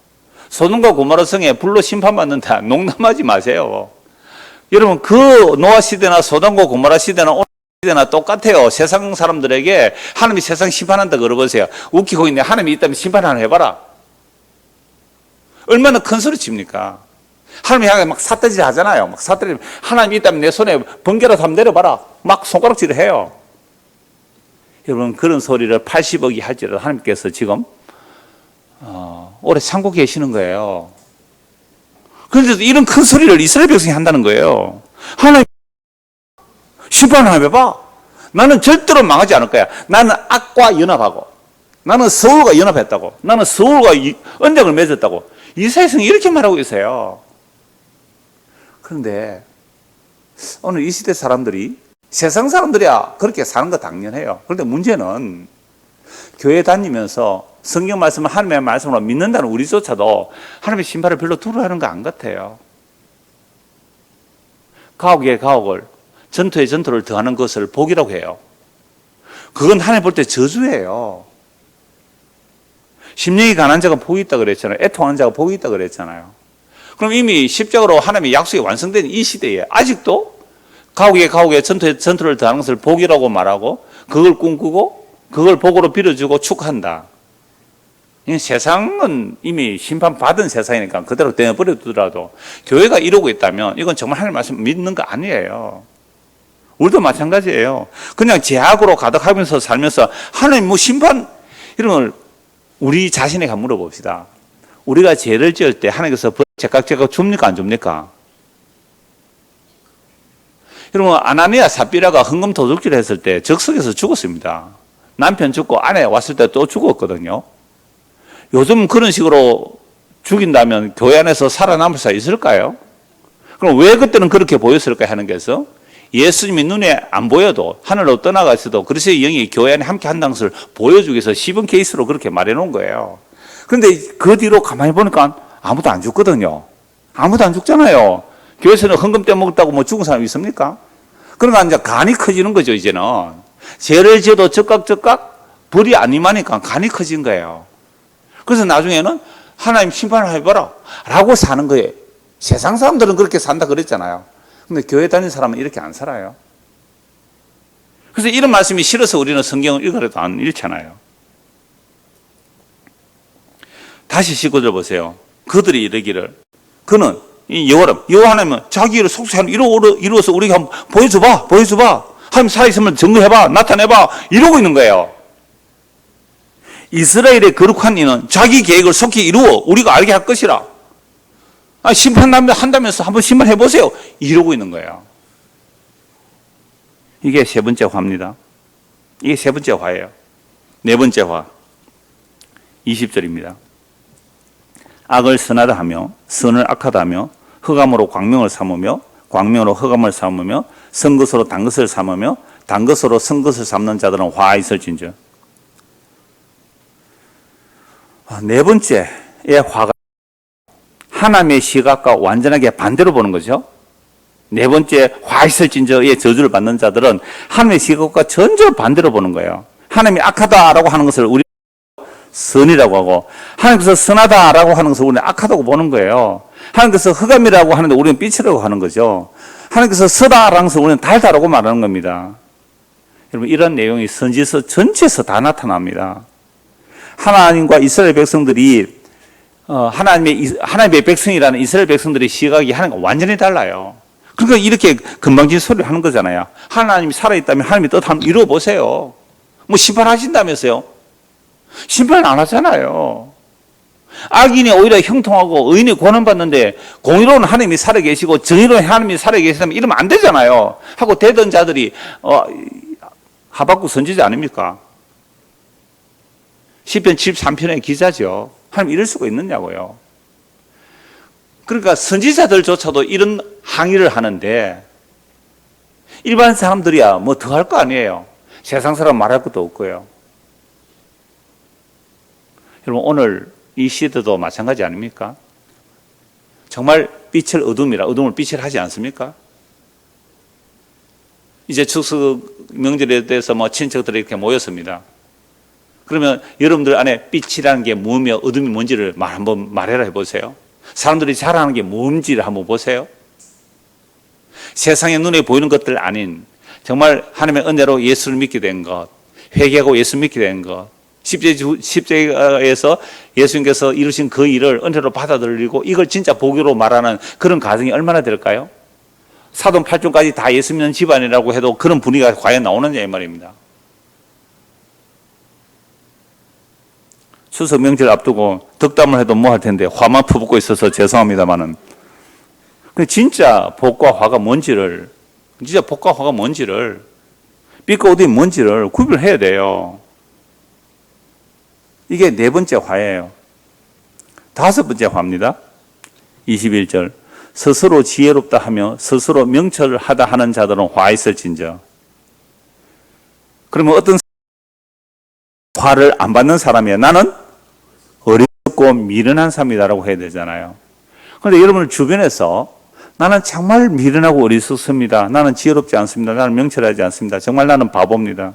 소돔과 고모라 성에 불로 심판받는다. 농담하지 마세요. 여러분, 그 노아 시대나 소돔과 고모라 시대나 오늘 시대나 똑같아요. 세상 사람들에게 하나님이 세상 심판한다 그러보세요. 웃기고 있네. 하나님이 있다면 심판 하나 해봐라. 얼마나 큰 소리 칩니까? 하나님이 향해 막 삿대질 하잖아요. 막 삿대질, 하나님이 있다면 내 손에 번개라도 한번 내려봐라. 막 손가락질을 해요. 여러분, 그런 소리를 80억이 할지라도 하나님께서 지금 오래 참고 계시는 거예요. 그런데도 이런 큰 소리를 이스라엘 백성이 한다는 거예요. 하나님 심판 하나 해봐. 나는 절대로 망하지 않을 거야. 나는 악과 연합하고, 나는 서울과 연합했다고, 나는 서울과 언약을 맺었다고. 이스라엘 백성이 이렇게 말하고 있어요. 그런데 오늘 이 시대 사람들이, 세상 사람들이야 그렇게 사는 거 당연해요. 그런데 문제는 교회 다니면서 성경 말씀을 하나님의 말씀으로 믿는다는 우리조차도 하나님의 심판을 별로 두려워하는 거 안 같아요. 가옥에 가옥을, 전투에 전투를 더하는 것을 복이라고 해요. 그건 하나님 볼 때 저주예요. 심령이 가난한 자가 복이 있다 그랬잖아요. 애통하는 자가 복이 있다 그랬잖아요. 그럼 이미 십자가로 하나님의 약속이 완성된 이 시대에 아직도 가옥에 가옥에 전투를 더하는 것을 복이라고 말하고 그걸 꿈꾸고 그걸 복으로 빌어주고 축한다. 세상은 이미 심판받은 세상이니까 그대로 내버려두더라도 교회가 이러고 있다면 이건 정말 하나님 말씀 믿는 거 아니에요. 우리도 마찬가지예요. 그냥 죄악으로 가득하면서 살면서 하나님 뭐 심판, 이런 걸 우리 자신에게 물어봅시다. 우리가 죄를 지을 때 하나님께서 제각 줍니까 안 줍니까? 여러분, 아나니아 삽비라가 헌금 도둑질을 했을 때 적석에서 죽었습니다. 남편 죽고 아내 왔을 때 또 죽었거든요. 요즘 그런 식으로 죽인다면 교회 안에서 살아남을 수 있을까요? 그럼 왜 그때는 그렇게 보였을까요? 하나님께서 예수님이 눈에 안 보여도 하늘로 떠나가 있어도 그리스도의 영이 교회 안에 함께 한다는 것을 보여주기 위해서 시범 케이스로 그렇게 말해놓은 거예요. 그런데 그 뒤로 가만히 보니까 아무도 안 죽거든요. 아무도 안 죽잖아요. 교회에서는 헌금 떼먹었다고 뭐 죽은 사람이 있습니까? 그러니까 이제 간이 커지는 거죠, 이제는. 죄를 지어도 즉각 벌이 안 임하니까 간이 커진 거예요. 그래서 나중에는 하나님 심판을 해봐라 라고 사는 거예요. 세상 사람들은 그렇게 산다 그랬잖아요. 근데 교회 다니는 사람은 이렇게 안 살아요. 그래서 이런 말씀이 싫어서 우리는 성경을 읽어도 안 읽잖아요. 다시 19절 보세요. 그들이 이르기를 그는 이 여호와 하나님은 자기 일을 속속히 이루어서 우리가 한번 보여줘봐. 하나님 살아있으면 증거해봐, 나타내봐, 이러고 있는 거예요. 이스라엘의 거룩한 이는 자기 계획을 속히 이루어 우리가 알게 할 것이라. 심판한다면서 한번 심판해보세요. 이러고 있는 거예요. 이게 세 번째 화입니다. 이게 세 번째 화예요. 네 번째 화. 20절입니다. 악을 선하다 하며 선을 악하다 하며 흑암으로 광명을 삼으며 광명으로 흑암을 삼으며 선 것으로 단 것을 삼으며 단 것으로 선 것을 삼는 자들은 화 있을진저. 네 번째의 화가 하나님의 시각과 완전하게 반대로 보는 거죠. 네 번째 화 있을진저의 저주를 받는 자들은 하나님의 시각과 전혀 반대로 보는 거예요. 하나님이 악하다라고 하는 것을 우리 선이라고 하고 하나님께서 선하다라고 하는 것을 우리는 악하다고 보는 거예요. 하나님께서 흑암이라고 하는데 우리는 빛이라고 하는 거죠. 하나님께서 서다라는 것을 우리는 달다라고 말하는 겁니다. 여러분 이런 내용이 선지서 전체에서 다 나타납니다. 하나님과 이스라엘 백성들이 하나님의 백성이라는 이스라엘 백성들의 시각이 하나님과 완전히 달라요. 그러니까 이렇게 금방진 소리를 하는 거잖아요. 하나님이 살아있다면 하나님의 뜻 한번 이루어보세요. 뭐 심판하신다면서요. 심판 안 하잖아요. 악인이 오히려 형통하고 의인이 고난받는데 공의로운 하나님이 살아계시고 정의로운 하나님이 살아계시다면 이러면 안 되잖아요. 하고 되던 자들이 하박국 선지자 아닙니까? 시편 73편의 기자죠. 하나님 이럴 수가 있느냐고요. 그러니까 선지자들조차도 이런 항의를 하는데 일반 사람들이야 뭐 더 할 거 아니에요. 세상 사람 말할 것도 없고요. 여러분 오늘 이 시대도 마찬가지 아닙니까? 정말 빛을 어둠을 빛을 하지 않습니까? 이제 추석 명절에 대해서 뭐 친척들이 이렇게 모였습니다. 그러면 여러분들 안에 빛이라는 게 무엇이며 어둠이 뭔지를 한번 말해라 해보세요. 사람들이 잘하는 게 뭔지를 한번 보세요. 세상의 눈에 보이는 것들 아닌 정말 하나님의 은혜로 예수를 믿게 된 것, 회개하고 예수 믿게 된 것, 십자가에서 예수님께서 이루신 그 일을 은혜로 받아들이고 이걸 진짜 복으로 말하는 그런 가정이 얼마나 될까요? 사돈 8종까지 다 예수 믿는 집안이라고 해도 그런 분위기가 과연 나오느냐 이 말입니다. 추석 명절 앞두고 덕담을 해도 뭐 할 텐데 화만 퍼붓고 있어서 죄송합니다만은 진짜 복과 화가 뭔지를 빛과 어둠이 뭔지를 구별해야 돼요. 이게 네 번째 화예요. 다섯 번째 화입니다. 21절 스스로 지혜롭다 하며 스스로 명철을 하다 하는 자들은 화 있을진저. 그러면 어떤 화를 안 받는 사람이에요. 나는 어리석고 미련한 사람이다라고 해야 되잖아요. 그런데 여러분들 주변에서 나는 정말 미련하고 어리석습니다. 나는 지혜롭지 않습니다. 나는 명철하지 않습니다. 정말 나는 바보입니다.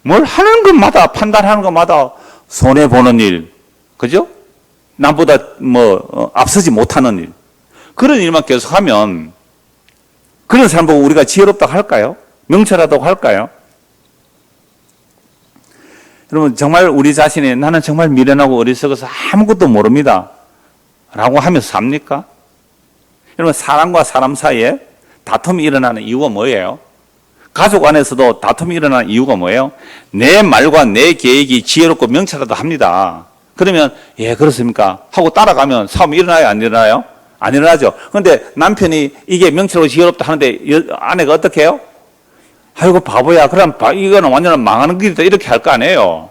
뭘 하는 것마다 판단하는 것마다 손해보는 일, 그죠? 남보다 앞서지 못하는 일. 그런 일만 계속하면 그런 사람 보고 우리가 지혜롭다고 할까요? 명철하다고 할까요? 여러분 정말 우리 자신이 나는 정말 미련하고 어리석어서 아무것도 모릅니다 라고 하면서 삽니까? 여러분 사람과 사람 사이에 다툼이 일어나는 이유가 뭐예요? 가족 안에서도 다툼이 일어나는 이유가 뭐예요? 내 말과 내 계획이 지혜롭고 명철하다 합니다. 그러면 예 그렇습니까? 하고 따라가면 싸움이 일어나요? 안 일어나요? 안 일어나죠. 그런데 남편이 이게 명철하고 지혜롭다 하는데 아내가 어떻게 해요? 아이고 바보야 그럼 이거는 완전 망하는 길이다 이렇게 할 거 아니에요.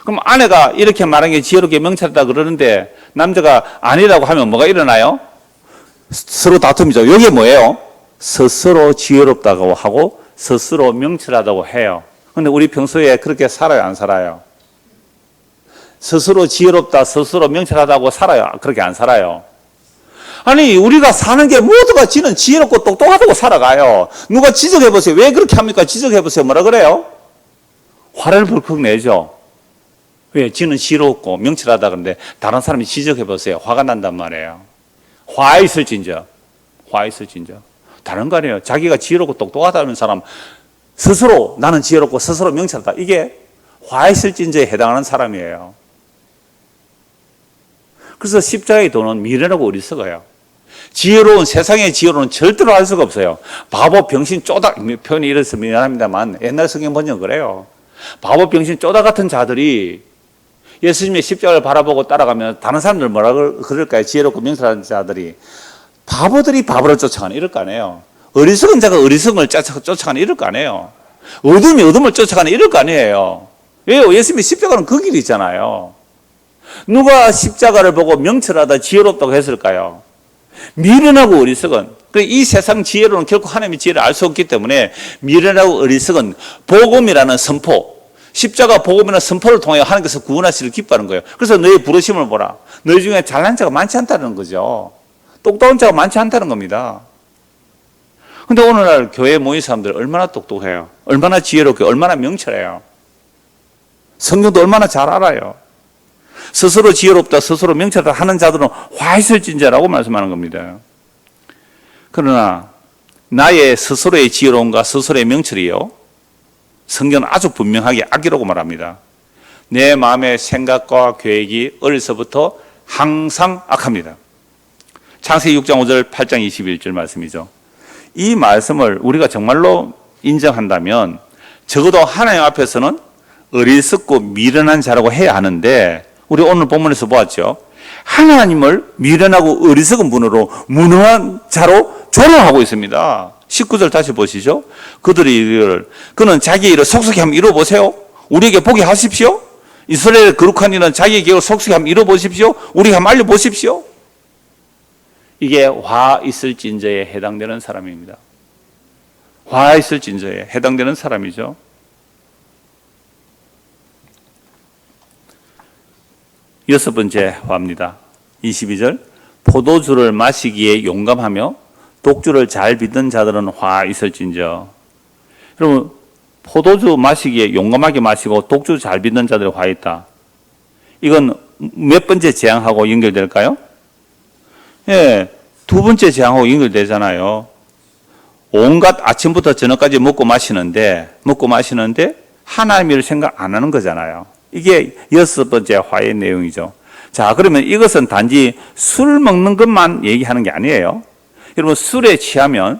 그럼 아내가 이렇게 말하는 게 지혜롭게 명철하다 그러는데 남자가 아니라고 하면 뭐가 일어나요? 서로 다툼이죠. 이게 뭐예요? 스스로 지혜롭다고 하고 스스로 명철하다고 해요. 그런데 우리 평소에 그렇게 살아요? 안 살아요? 스스로 지혜롭다 스스로 명철하다고 살아요? 그렇게 안 살아요? 아니 우리가 사는 게 모두가 지는 지혜롭고 똑똑하다고 살아가요. 누가 지적해보세요. 왜 그렇게 합니까? 지적해보세요. 뭐라 그래요? 화를 벌컥 내죠. 왜? 지는 지혜롭고 명철하다 그러는데 다른 사람이 지적해보세요. 화가 난단 말이에요. 화 있을진저. 다른 거 아니에요. 자기가 지혜롭고 똑똑하다는 사람 스스로 나는 지혜롭고 스스로 명철하다. 이게 화 있을진저에 해당하는 사람이에요. 그래서 십자가의 도는 미련하고 어리석어요. 지혜로운 세상의 지혜로는 절대로 할 수가 없어요. 바보 병신 쪼다 표현이 이래서 미안합니다만 옛날 성경 번역 그래요. 바보 병신 쪼다 같은 자들이 예수님의 십자가를 바라보고 따라가면 다른 사람들 뭐라 그럴까요? 지혜롭고 명철한 자들이 바보들이 바보를 쫓아가는 이럴 거 아니에요. 어리석은 자가 어리석음을 쫓아가는 이럴 거 아니에요. 어둠이 어둠을 쫓아가는 이럴 거 아니에요. 왜요? 예수님이 십자가는 그 길이잖아요. 누가 십자가를 보고 명철하다 지혜롭다고 했을까요? 미련하고 어리석은, 이 세상 지혜로는 결코 하나님의 지혜를 알 수 없기 때문에 미련하고 어리석은 복음이라는 선포, 십자가 복음이라는 선포를 통해 하나님께서 구원하시기를 기뻐하는 거예요. 그래서 너의 부르심을 보라. 너희 중에 잘난 자가 많지 않다는 거죠. 똑똑한 자가 많지 않다는 겁니다. 근데 오늘날 교회에 모인 사람들 얼마나 똑똑해요. 얼마나 지혜롭고 얼마나 명철해요. 성경도 얼마나 잘 알아요. 스스로 지혜롭다, 스스로 명철하다 하는 자들은 화 있을진저라고 말씀하는 겁니다. 그러나 나의 스스로의 지혜로움과 스스로의 명철이요, 성경은 아주 분명하게 악이라고 말합니다. 내 마음의 생각과 계획이 어려서부터 항상 악합니다. 창세기 6장 5절 8장 21절 말씀이죠. 이 말씀을 우리가 정말로 인정한다면 적어도 하나님 앞에서는 어리석고 미련한 자라고 해야 하는데, 우리 오늘 본문에서 보았죠. 하나님을 미련하고 어리석은 분으로 무능한 자로 조롱하고 있습니다. 19절 다시 보시죠. 그는 자기 일을 속속히 한번 이뤄보세요. 우리에게 보게 하십시오. 이스라엘의 거룩한 일은 자기 계획을 속속히 한번 이뤄보십시오. 우리에게 한번 알려보십시오. 이게 화 있을 진저에 해당되는 사람입니다. 화 있을 진저에 해당되는 사람이죠. 여섯 번째 화입니다. 22절. 포도주를 마시기에 용감하며 독주를 잘 빚는 자들은 화 있을진저. 여러분, 포도주 마시기에 용감하게 마시고 독주 잘 빚는 자들이 화 있다. 이건 몇 번째 재앙하고 연결될까요? 예, 두 번째 재앙하고 연결되잖아요. 온갖 아침부터 저녁까지 먹고 마시는데 하나님을 생각 안 하는 거잖아요. 이게 여섯 번째 화의 내용이죠. 자, 그러면 이것은 단지 술 먹는 것만 얘기하는 게 아니에요. 여러분, 술에 취하면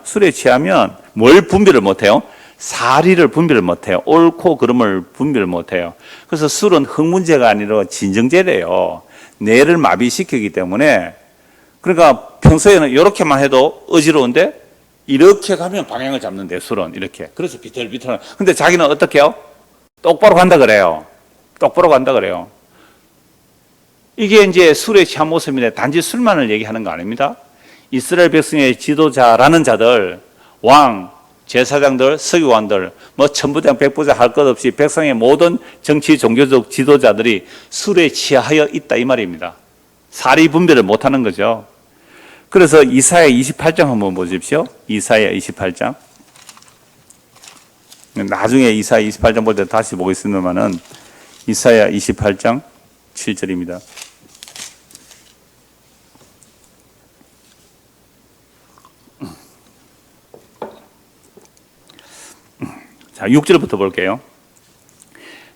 뭘 분별을 못해요? 사리를 분별을 못해요. 옳고 그름을 분별을 못해요. 그래서 술은 흥문제가 아니라 진정제래요. 뇌를 마비시키기 때문에, 그러니까 평소에는 이렇게만 해도 어지러운데 이렇게 가면 방향을 잡는데, 술은 이렇게. 그래서 비틀비틀. 근데 자기는 어떻게 해요? 똑바로 간다 그래요. 똑바로 간다 그래요. 이게 이제 술에 취한 모습인데 단지 술만을 얘기하는 거 아닙니다. 이스라엘 백성의 지도자라는 자들, 왕, 제사장들, 서기관들, 천부장, 백부장 할 것 없이 백성의 모든 정치, 종교적 지도자들이 술에 취하여 있다 이 말입니다. 사리 분별을 못하는 거죠. 그래서 이사야 28장 한번 보십시오. 이사야 28장. 나중에 이사야 28장 볼 때 다시 보겠습니다만은 이사야 28장 7절입니다. 자, 6절부터 볼게요.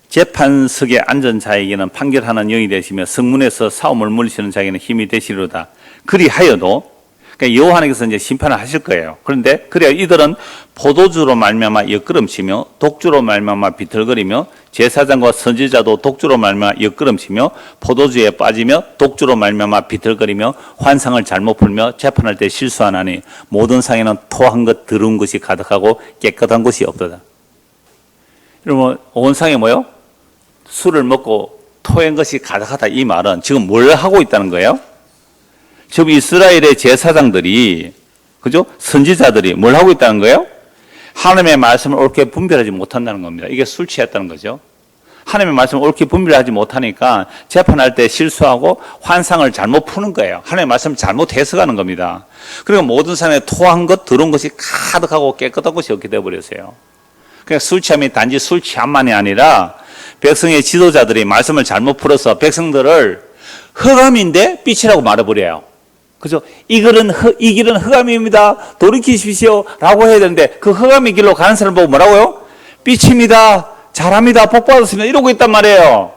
재판석에 앉은 자에게는 판결하는 영이 되시며 성문에서 싸움을 물리시는 자에게는 힘이 되시리로다. 그리하여도, 그러니까 여호와께서 이제 심판을 하실 거예요. 그런데 그래야 이들은 포도주로 말미암아 엿걸음치며 독주로 말미암아 비틀거리며 제사장과 선지자도 독주로 말미암아 엿걸음치며 포도주에 빠지며 독주로 말미암아 비틀거리며 환상을 잘못 풀며 재판할 때 실수하나니 모든 상에는 토한 것 더러운 것이 가득하고 깨끗한 것이 없도다. 여러분, 온 상에 뭐요? 술을 먹고 토한 것이 가득하다 이 말은 지금 뭘 하고 있다는 거예요? 지금 이스라엘의 제사장들이, 그죠? 선지자들이 뭘 하고 있다는 거예요? 하나님의 말씀을 옳게 분별하지 못한다는 겁니다. 이게 술 취했다는 거죠. 하나님의 말씀을 옳게 분별하지 못하니까 재판할 때 실수하고 환상을 잘못 푸는 거예요. 하나님의 말씀을 잘못 해석하는 겁니다. 그리고 모든 사람의 토한 것, 더러운 것이 가득하고 깨끗한 것이 없게 되어버렸어요. 그러니까 술 취함이 단지 술 취함만이 아니라 백성의 지도자들이 말씀을 잘못 풀어서 백성들을 흑암인데 빛이라고 말해버려요. 그죠? 이 길은 흑암입니다. 돌이키십시오. 라고 해야 되는데 그 흑암의 길로 가는 사람 보고 뭐라고요? 빛입니다. 잘합니다. 복 받았습니다. 이러고 있단 말이에요.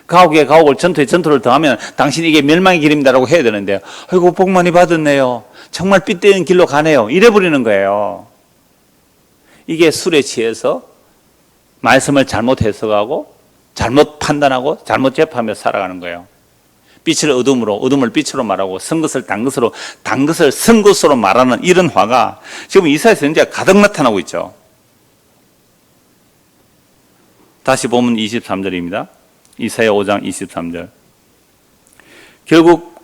가옥에 가옥을, 전투에 전투를 더하면 당신 이게 멸망의 길입니다라고 해야 되는데, 아이고, 복 많이 받았네요. 정말 빛되는 길로 가네요. 이래버리는 거예요. 이게 술에 취해서 말씀을 잘못 해석하고 잘못 판단하고 잘못 재판하며 살아가는 거예요. 빛을 어둠으로, 어둠을 빛으로 말하고 선 것을 단 것으로, 단 것을 선 것으로 말하는 이런 화가 지금 이사야 선지자가 가득 나타나고 있죠. 다시 보면 23절입니다. 이사야 5장 23절. 결국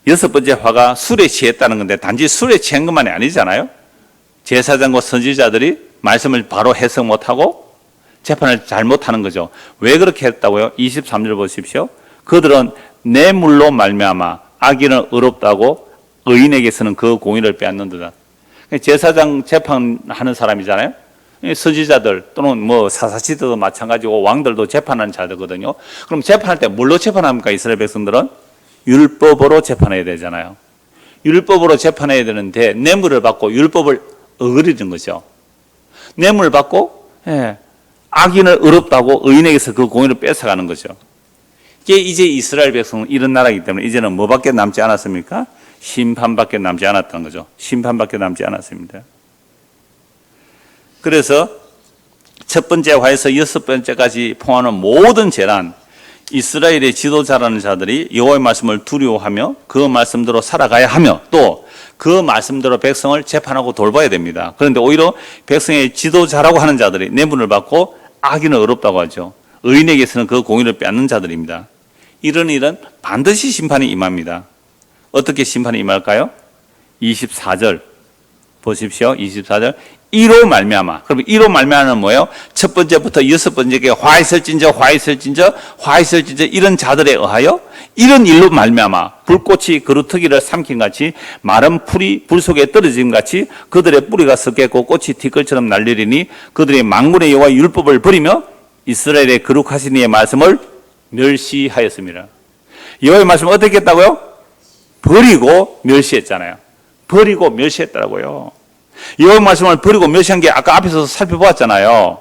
여섯 번째 화가 술에 취했다는 건데 단지 술에 취한 것만이 아니잖아요. 제사장과 선지자들이 말씀을 바로 해석 못하고 재판을 잘못하는 거죠. 왜 그렇게 했다고요? 23절 보십시오. 그들은 뇌물로 말미암아 악인은 의롭다고 의인에게서는 그 공의를 빼앗는다. 제사장 재판하는 사람이잖아요. 선지자들 또는 뭐 사사시대도 마찬가지고 왕들도 재판하는 자들거든요. 그럼 재판할 때 뭘로 재판합니까? 이스라엘 백성들은 율법으로 재판해야 되잖아요. 율법으로 재판해야 되는데 뇌물을 받고 율법을 어기는 거죠. 뇌물 받고 악인을 의롭다고 의인에게서 그 공의를 뺏어가는 거죠. 이제 이스라엘 백성은 이런 나라이기 때문에 이제는 뭐밖에 남지 않았습니까? 심판밖에 남지 않았던 거죠. 심판밖에 남지 않았습니다. 그래서 첫 번째 화에서 여섯 번째까지 포함하는 모든 재난, 이스라엘의 지도자라는 자들이 여호와의 말씀을 두려워하며 그 말씀대로 살아가야 하며 또 그 말씀대로 백성을 재판하고 돌봐야 됩니다. 그런데 오히려 백성의 지도자라고 하는 자들이 뇌물을 받고 악인은 어렵다고 하죠. 의인에게서는 그 공의를 빼앗는 자들입니다. 이런 일은 반드시 심판이 임합니다. 어떻게 심판이 임할까요? 24절 보십시오. 24절. 이로 말미암아. 그럼 이로 말미암아는 뭐예요? 첫 번째부터 여섯 번째에 화 있을진저 이런 자들에 의하여 이런 일로 말미암아 불꽃이 그루터기를 삼킨 같이 마른 풀이 불 속에 떨어짐 같이 그들의 뿌리가 썩겠고 꽃이 티끌처럼 날리리니 그들의 만군의 여호와의 율법을 버리며 이스라엘의 거룩하신 이의 말씀을 멸시하였습니다. 여호와의 말씀을 어떻게 했다고요? 버리고 멸시했잖아요. 버리고 멸시했다고요. 여호와의 말씀을 버리고 멸시한 게 아까 앞에서 살펴보았잖아요.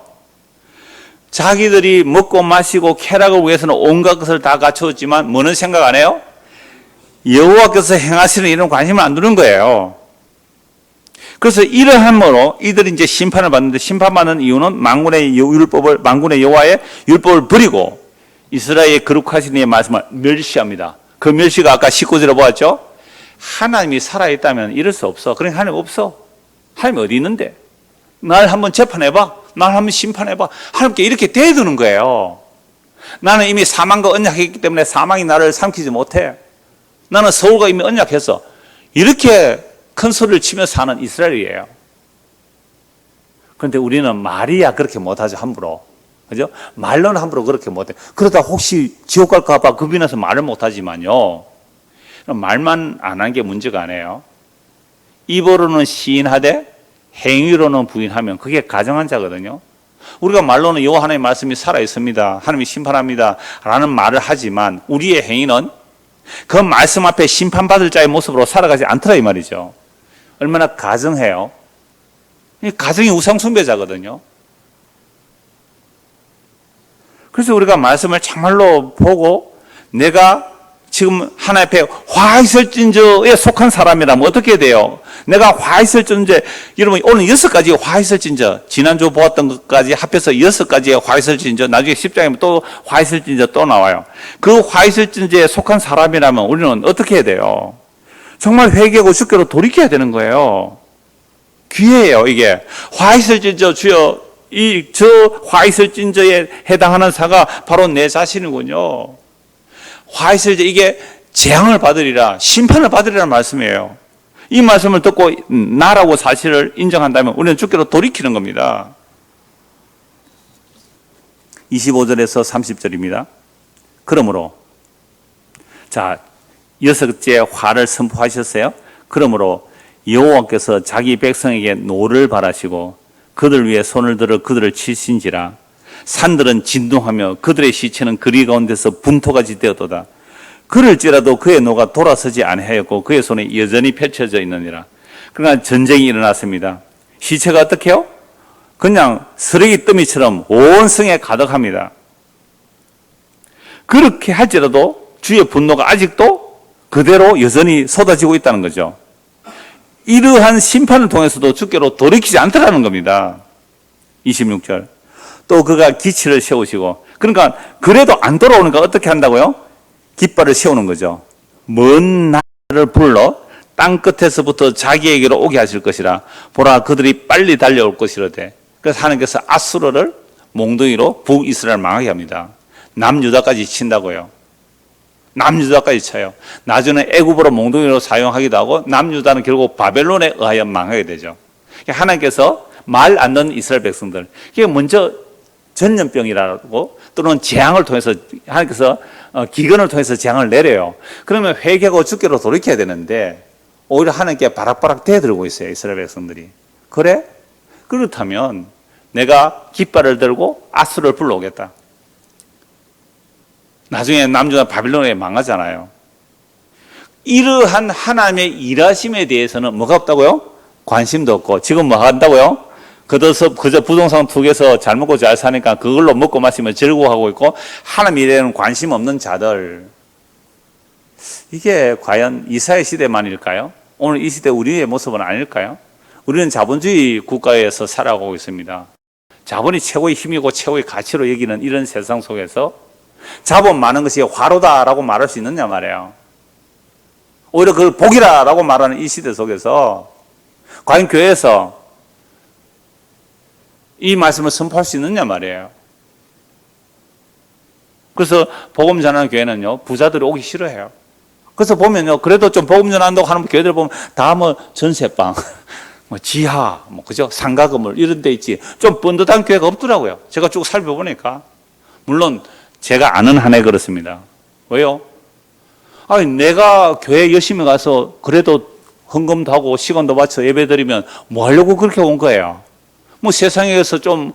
자기들이 먹고 마시고 쾌락을 위해서는 온갖 것을 다 갖추었지만 뭐는 생각 안 해요? 여호와께서 행하시는 일은 관심을 안 두는 거예요. 그래서 이러함으로 이들이 이제 심판을 받는데 심판받는 이유는 만군의 여호와의 율법을 버리고 이스라엘의 거룩하신 이의 말씀을 멸시합니다. 그 멸시가 아까 19절에 보았죠? 하나님이 살아있다면 이럴 수 없어. 그러니까 하나님 없어. 하나님 어디 있는데? 날 한번 재판해봐. 날 한번 심판해봐. 하나님께 이렇게 대두는 거예요. 나는 이미 사망과 언약했기 때문에 사망이 나를 삼키지 못해. 나는 서울과 이미 언약했어. 이렇게 큰 소리를 치며 사는 이스라엘이에요. 그런데 우리는 말이야 그렇게 못하죠. 함부로. 그죠? 말로는 함부로 그렇게 못해. 그러다 혹시 지옥 갈까 봐 겁이 나서 말을 못하지만요. 말만 안 한 게 문제가 아니에요. 입으로는 시인하되 행위로는 부인하면 그게 가정한 자거든요. 우리가 말로는 여호와 하나님의 말씀이 살아있습니다. 하나님이 심판합니다. 라는 말을 하지만 우리의 행위는 그 말씀 앞에 심판받을 자의 모습으로 살아가지 않더라 이 말이죠. 얼마나 가정해요. 가정이 우상숭배자거든요. 그래서 우리가 말씀을 참말로 보고 내가 지금 하나님 앞에 화 있을진저에 속한 사람이라면 어떻게 돼요? 내가 화 있을진저, 여러분 오늘 6가지 화 있을진저, 지난주 보았던 것까지 합해서 6가지의 화 있을진저, 나중에 10장에 또 화 있을진저 또 나와요. 그 화 있을진저에 속한 사람이라면 우리는 어떻게 해야 돼요? 정말 회개하고 주께로 돌이켜야 되는 거예요. 기회예요 이게. 화 있을진저 주여, 저 화 있을진저에 해당하는 사가 바로 내 자신이군요. 화 있을 때 이게 재앙을 받으리라, 심판을 받으리라는 말씀이에요. 이 말씀을 듣고 나라고 사실을 인정한다면 우리는 주께로 돌이키는 겁니다. 25절에서 30절입니다. 그러므로 자, 여섯째 화를 선포하셨어요. 그러므로 여호와께서 자기 백성에게 노를 바라시고 그들 위에 손을 들어 그들을 치신지라. 산들은 진동하며 그들의 시체는 거리 가운데서 분토같이 되었도다. 그럴지라도 그의 노가 돌아서지 아니하였고 그의 손에 여전히 펼쳐져 있느니라. 그러나 전쟁이 일어났습니다. 시체가 어떻게 해요? 그냥 쓰레기 더미처럼 온 성에 가득합니다. 그렇게 할지라도 주의 분노가 아직도 그대로 여전히 쏟아지고 있다는 거죠. 이러한 심판을 통해서도 주께로 돌이키지 않더라는 겁니다. 26절. 또 그가 기치를 세우시고 그러니까 그래도 안 돌아오니까 어떻게 한다고요? 깃발을 세우는 거죠. 먼 나라를 불러 땅 끝에서부터 자기에게로 오게 하실 것이라. 보라, 그들이 빨리 달려올 것이로되. 그래서 하나님께서 아수르를 몽둥이로 북이스라엘 망하게 합니다. 남유다까지 친다고요. 남유다까지 쳐요. 나중에 애굽으로 몽둥이로 사용하기도 하고 남유다는 결국 바벨론에 의하여 망하게 되죠. 하나님께서 말 안 듣는 이스라엘 백성들, 이게 먼저 전염병이라고 또는 재앙을 통해서 하나님께서 기근을 통해서 재앙을 내려요. 그러면 회개하고 주께로 돌이켜야 되는데 오히려 하나님께 바락바락 대들고 있어요, 이스라엘 백성들이. 그래? 그렇다면 내가 깃발을 들고 아수르를 불러오겠다. 나중에 남유다 바빌론에 망하잖아요. 이러한 하나님의 일하심에 대해서는 뭐가 없다고요? 관심도 없고. 지금 뭐 한다고요? 그저 부동산 투기해서 잘 먹고 잘 사니까 그걸로 먹고 마시면 즐거워하고 있고, 하나님 일에는 관심 없는 자들. 이게 과연 이사야 시대만일까요? 오늘 이 시대 우리의 모습은 아닐까요? 우리는 자본주의 국가에서 살아가고 있습니다. 자본이 최고의 힘이고 최고의 가치로 여기는 이런 세상 속에서 자본 많은 것이 화로다라고 말할 수 있느냐 말이에요. 오히려 그걸 복이라고 말하는 이 시대 속에서 과연 교회에서 이 말씀을 선포할 수 있느냐 말이에요. 그래서 복음 전하는 교회는요, 부자들이 오기 싫어해요. 그래서 보면요, 그래도 좀 복음 전한다고 하는 교회들 보면 다 뭐 전세방, 뭐 지하, 뭐 그죠, 상가 건물 이런 데 있지, 좀 번듯한 교회가 없더라고요. 제가 쭉 살펴보니까. 물론 제가 아는 한에 그렇습니다. 왜요? 아니, 내가 교회 열심히 가서 그래도 헌금도 하고 시간도 바쳐 예배드리면 뭐 하려고 그렇게 온 거예요? 뭐 세상에서 좀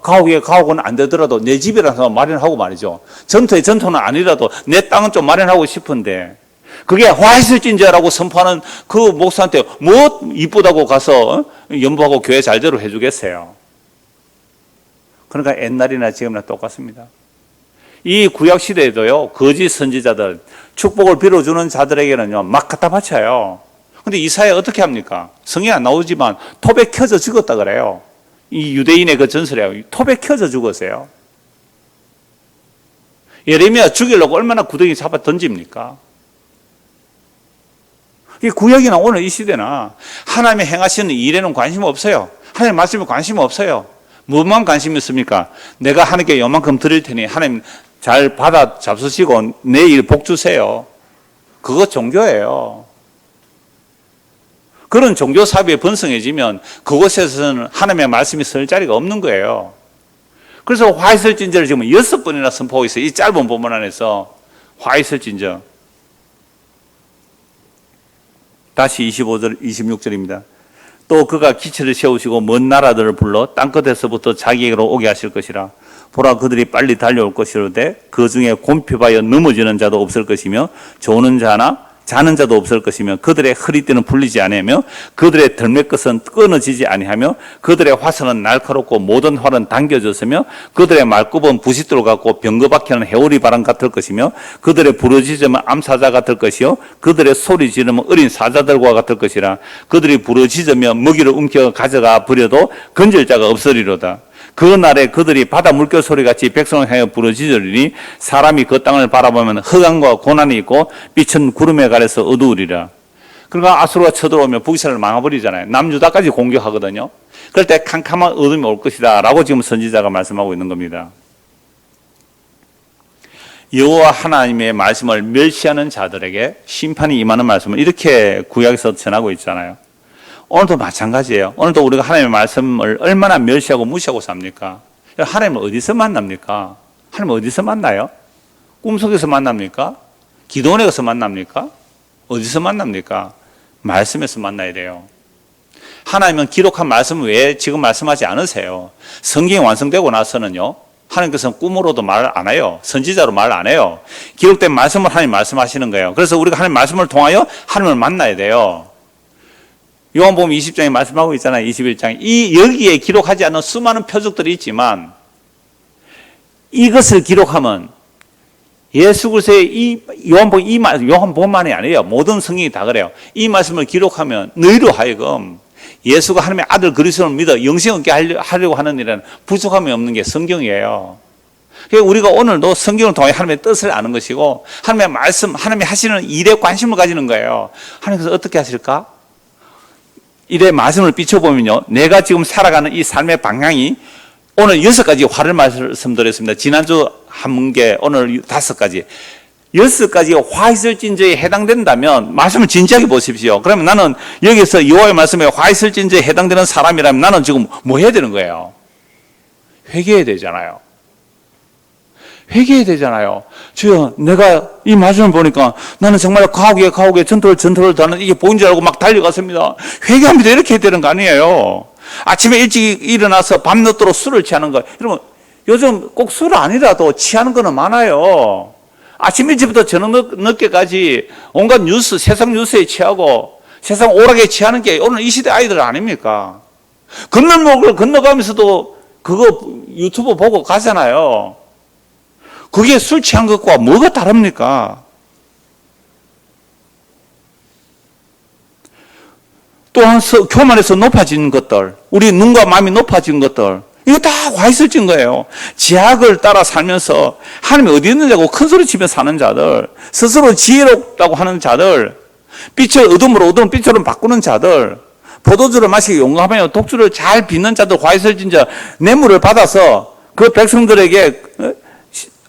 가옥은 안 되더라도 내 집이라서 마련하고 말이죠. 전토는 아니라도 내 땅은 좀 마련하고 싶은데, 그게 화이슬진저라고 선포하는 그 목사한테 뭐 이쁘다고 가서 연보하고 교회 잘대로 해주겠어요? 그러니까 옛날이나 지금이나 똑같습니다. 이 구약 시대에도요, 거짓 선지자들, 축복을 빌어주는 자들에게는요, 막 갖다 바쳐요. 근데 이사야 어떻게 합니까? 성경에 안 나오지만 톱에 켜져 죽었다 그래요. 이 유대인의 그 전설이에요. 톱에 켜져 죽었어요. 예레미야 죽이려고 얼마나 구덩이 잡아 던집니까? 이 구약이나 오늘 이 시대나 하나님의 행하시는 일에는 관심 없어요. 하나님 말씀에 관심 없어요. 뭐만 관심이 있습니까? 내가 하나님께 요만큼 드릴 테니 하나님 잘 받아 잡수시고 내 일 복 주세요. 그거 종교예요. 그런 종교 사업이 번성해지면 그곳에서는 하나님의 말씀이 설 자리가 없는 거예요. 그래서 화이슬진저를 지금 6번이나 선포하고 있어요. 이 짧은 본문 안에서 화이슬진저. 다시 25절, 26절입니다. 또 그가 기체를 세우시고 먼 나라들을 불러 땅끝에서부터 자기에게로 오게 하실 것이라. 보라, 그들이 빨리 달려올 것이로되 그 중에 곰핍하여 넘어지는 자도 없을 것이며 조는 자나 자는 자도 없을 것이며 그들의 허리띠는 풀리지 아니하며 그들의 덜매끝은 끊어지지 아니하며 그들의 화살은 날카롭고 모든 활은 당겨졌으며 그들의 말굽은 부싯돌 같고 병거박히는 해오리 바람 같을 것이며 그들의 부르짖음은 암사자 같을 것이요 그들의 소리 지르면 어린 사자들과 같을 것이라. 그들이 부르짖으며 먹이를 움켜 가져가 버려도 건질 자가 없으리로다. 그 날에 그들이 바다 물결 소리같이 백성을 향해 부르짖으리니 사람이 그 땅을 바라보면 흑암과 고난이 있고 빛은 구름에 가려서 어두우리라. 그러니까 아수르가 쳐들어오면 북이스라엘을 망해버리잖아요. 남유다까지 공격하거든요. 그럴 때 캄캄한 어둠이 올 것이다 라고 지금 선지자가 말씀하고 있는 겁니다. 여호와 하나님의 말씀을 멸시하는 자들에게 심판이 임하는 말씀을 이렇게 구약에서 전하고 있잖아요. 오늘도 마찬가지예요. 오늘도 우리가 하나님의 말씀을 얼마나 멸시하고 무시하고 삽니까? 하나님을 어디서 만납니까? 하나님을 어디서 만나요? 꿈속에서 만납니까? 기도원에 가서 만납니까? 어디서 만납니까? 말씀에서 만나야 돼요. 하나님은 기록한 말씀 외에 지금 말씀하지 않으세요. 성경이 완성되고 나서는요, 하나님께서는 꿈으로도 말 안 해요. 선지자로 말 안 해요. 기록된 말씀을 하나님 말씀하시는 거예요. 그래서 우리가 하나님 말씀을 통하여 하나님을 만나야 돼요. 요한복음 20장에 말씀하고 있잖아요. 21장에. 여기에 기록하지 않은 수많은 표적들이 있지만 이것을 기록하면 예수 그리스도의 요한복음만이 아니에요. 모든 성경이 다 그래요. 이 말씀을 기록하면 너희로 하여금 예수가 하나님의 아들 그리스도를 믿어 영생 얻게 하려고 하는 일은 부족함이 없는 게 성경이에요. 그러니까 우리가 오늘도 성경을 통해 하나님의 뜻을 아는 것이고 하나님의 말씀, 하나님이 하시는 일에 관심을 가지는 거예요. 하나님께서 어떻게 하실까? 일에 말씀을 비춰보면요, 내가 지금 살아가는 이 삶의 방향이 오늘 6가지 화를 말씀드렸습니다. 지난주 1개, 오늘 5가지. 6가지 화 있을 찐저에 해당된다면 말씀을 진지하게 보십시오. 그러면 나는 여기서 여호와의 말씀에 화 있을 찐저에 해당되는 사람이라면 나는 지금 뭐 해야 되는 거예요? 회개해야 되잖아요. 회개해야 되잖아요. 주여, 내가 이 말씀을 보니까 나는 정말 가옥에 전투를 더하는 이게 보인 줄 알고 막 달려갔습니다. 회개합니다. 이렇게 해야 되는 거 아니에요. 아침에 일찍 일어나서 밤늦도록 술을 취하는 거. 여러분, 요즘 꼭 술 아니라도 취하는 거는 많아요. 아침 일찍부터 저녁 늦게까지 온갖 뉴스, 세상 뉴스에 취하고 세상 오락에 취하는 게 오늘 이 시대 아이들 아닙니까? 건널목을 건너가면서도 그거 유튜브 보고 가잖아요. 그게 술 취한 것과 뭐가 다릅니까? 또한 교만에서 높아진 것들, 우리 눈과 마음이 높아진 것들, 이거 다 화있을진 거예요. 지약을 따라 살면서 하나님이 어디 있느냐고 큰 소리 치며 사는 자들, 스스로 지혜롭다고 하는 자들, 빛을 어둠으로 어두운 빛으로 바꾸는 자들, 포도주를 마시기 용감하며 독주를 잘 빚는 자들, 화있을진 자, 뇌물을 받아서 그 백성들에게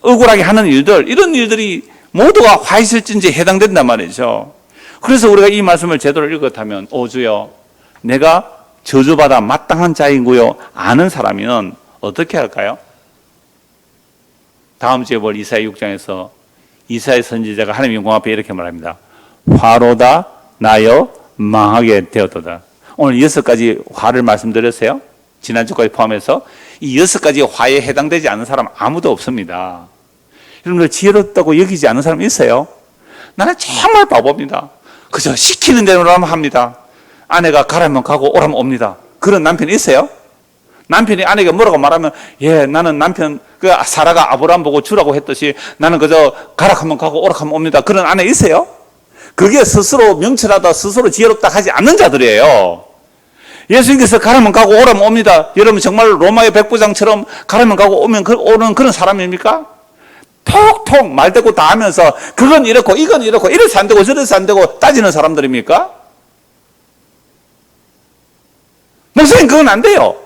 억울하게 하는 일들, 이런 일들이 모두가 화있을진지에 해당된단 말이죠. 그래서 우리가 이 말씀을 제대로 읽었다면, 오 주여, 내가 저주받아 마땅한 자이고요 아는 사람이면 어떻게 할까요? 다음 주에 볼 이사야 6장에서 이사야 선지자가 하나님의 영광 앞에 이렇게 말합니다. 화로다 나여 망하게 되었도다. 오늘 6가지 화를 말씀드렸어요. 지난주까지 포함해서 이 6가지 화에 해당되지 않는 사람 아무도 없습니다. 여러분들 지혜롭다고 여기지 않는 사람 있어요? 나는 정말 바보입니다. 그저 시키는 대로만 합니다. 아내가 가라면 가고 오라면 옵니다. 그런 남편이 있어요? 남편이 아내가 뭐라고 말하면, 예, 나는 남편, 사라가 아브라함 보고 주라고 했듯이 나는 그저 가라하면 가고 오라하면 옵니다. 그런 아내 있어요? 그게 스스로 명철하다, 스스로 지혜롭다 하지 않는 자들이에요. 예수님께서 가라면 가고 오라면 옵니다. 여러분 정말 로마의 백부장처럼 가라면 가고 오는 그런 사람입니까? 톡톡 말대꾸 다 하면서 그건 이렇고 이건 이렇고 이래서 안 되고 저래서 안 되고 따지는 사람들입니까? 목사님 그건 안 돼요.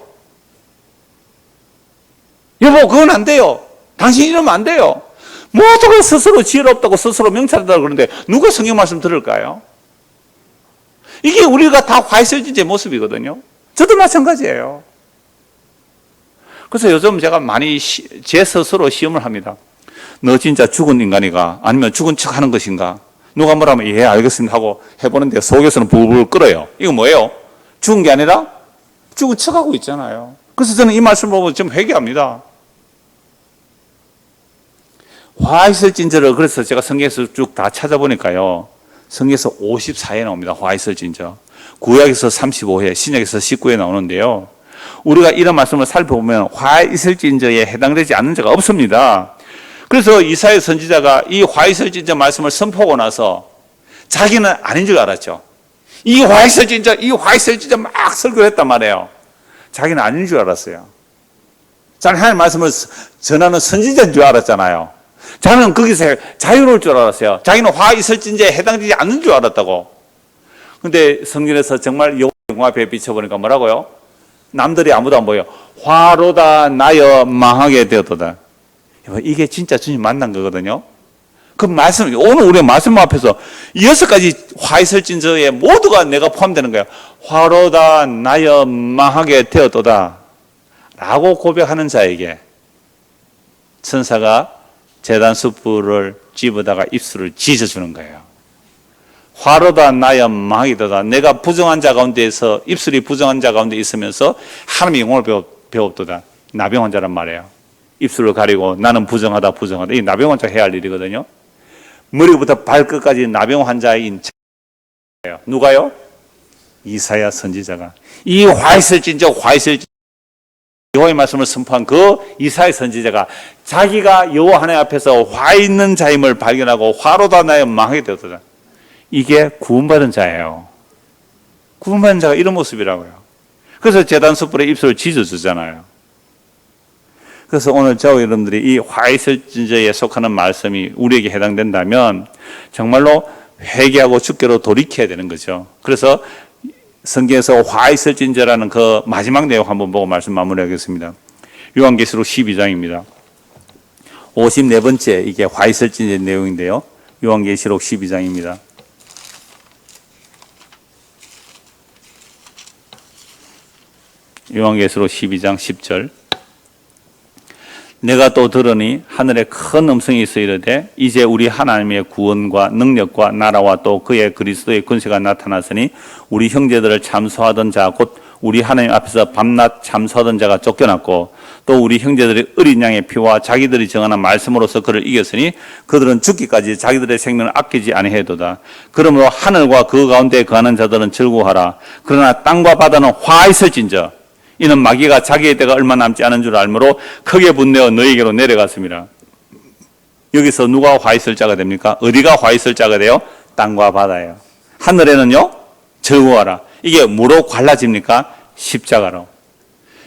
여보 그건 안 돼요. 당신 이러면 안 돼요. 모두가 스스로 지혜롭다고 스스로 명찰하다고 그러는데 누가 성경 말씀 들을까요? 이게 우리가 다 화이슬진의 모습이거든요. 저도 마찬가지예요. 그래서 요즘 제가 많이 제 스스로 시험을 합니다. 너 진짜 죽은 인간이가 아니면 죽은 척 하는 것인가? 누가 뭐라면 예 알겠습니다 하고 해보는데 속에서는 불불 끓어요. 이거 뭐예요? 죽은 게 아니라 죽은 척 하고 있잖아요. 그래서 저는 이 말씀을 보고 좀 회개합니다. 화 있을 진저를 그래서 제가 성경에서 쭉 다 찾아보니까요. 성경에서 54회 나옵니다. 화 있을 진저. 구약에서 35회, 신약에서 19회 나오는데요. 우리가 이런 말씀을 살펴보면 화 있을 진저에 해당되지 않는 자가 없습니다. 그래서 이사야 선지자가 이 화 있을 진저 말씀을 선포하고 나서 자기는 아닌 줄 알았죠. 이 화 있을 진저 막 설교를 했단 말이에요. 자기는 아닌 줄 알았어요. 자기는 하나님의 말씀을 전하는 선지자인 줄 알았잖아요. 자기는 거기서 자유로울 줄 알았어요. 자기는 화 있을 진저에 해당되지 않는 줄 알았다고. 근데 성경에서 정말 영화 앞에 비춰보니까 뭐라고요? 남들이 아무도 안 보여. 화로다 나여 망하게 되었도다. 이게 진짜 주님 만난 거거든요. 그 말씀, 오늘 우리의 말씀 앞에서 6가지 화 있을 진저에 모두가 내가 포함되는 거예요. 화로다 나여 망하게 되었도다. 라고 고백하는 자에게 천사가 제단 숯불을 집어다가 입술을 찢어주는 거예요. 화로다 나여 망하게 되었다. 내가 부정한 자 가운데에서 입술이 부정한 자 가운데 있으면서 하나님의 영혼을 배웠도다. 나병 환자란 말이에요. 입술을 가리고 나는 부정하다. 이 나병 환자가 해야 할 일이거든요. 머리부터 발끝까지 나병 환자인 자예요. 누가요? 이사야 선지자가 이 화 있을 진저 여호와의 말씀을 선포한 그 이사야 선지자가 자기가 여호와 하나님 앞에서 화 있는 자임을 발견하고 화로다 나여 망하게 되었다. 이게 구원받은 자예요. 구원받은 자가 이런 모습이라고요. 그래서 제단 숯불에 입술을 찢어주잖아요. 그래서 오늘 저와 여러분들이 이 화이슬진저에 속하는 말씀이 우리에게 해당된다면 정말로 회개하고 주께로 돌이켜야 되는 거죠. 그래서 성경에서 화이슬진저라는 그 마지막 내용 한번 보고 말씀 마무리하겠습니다. 요한계시록 12장입니다. 54번째 이게 화이슬진저 내용인데요. 요한계시록 12장입니다. 요한계시록 12장 10절. 내가 또 들으니 하늘에 큰 음성이 있어 이르되 이제 우리 하나님의 구원과 능력과 나라와 또 그의 그리스도의 권세가 나타났으니 우리 형제들을 참소하던 자 곧 우리 하나님 앞에서 밤낮 참소하던 자가 쫓겨났고 또 우리 형제들이 어린 양의 피와 자기들이 정하는 말씀으로서 그를 이겼으니 그들은 죽기까지 자기들의 생명을 아끼지 아니하도다. 그러므로 하늘과 그 가운데 거하는 자들은 즐거워하라. 그러나 땅과 바다는 화 있을진저 이는 마귀가 자기의 때가 얼마 남지 않은 줄 알므로 크게 분내어 너에게로 내려갔습니다. 여기서 누가 화 있을 자가 됩니까? 어디가 화 있을 자가 돼요? 땅과 바다예요. 하늘에는요, 즐거워하라. 이게 뭐로 갈라집니까? 십자가로.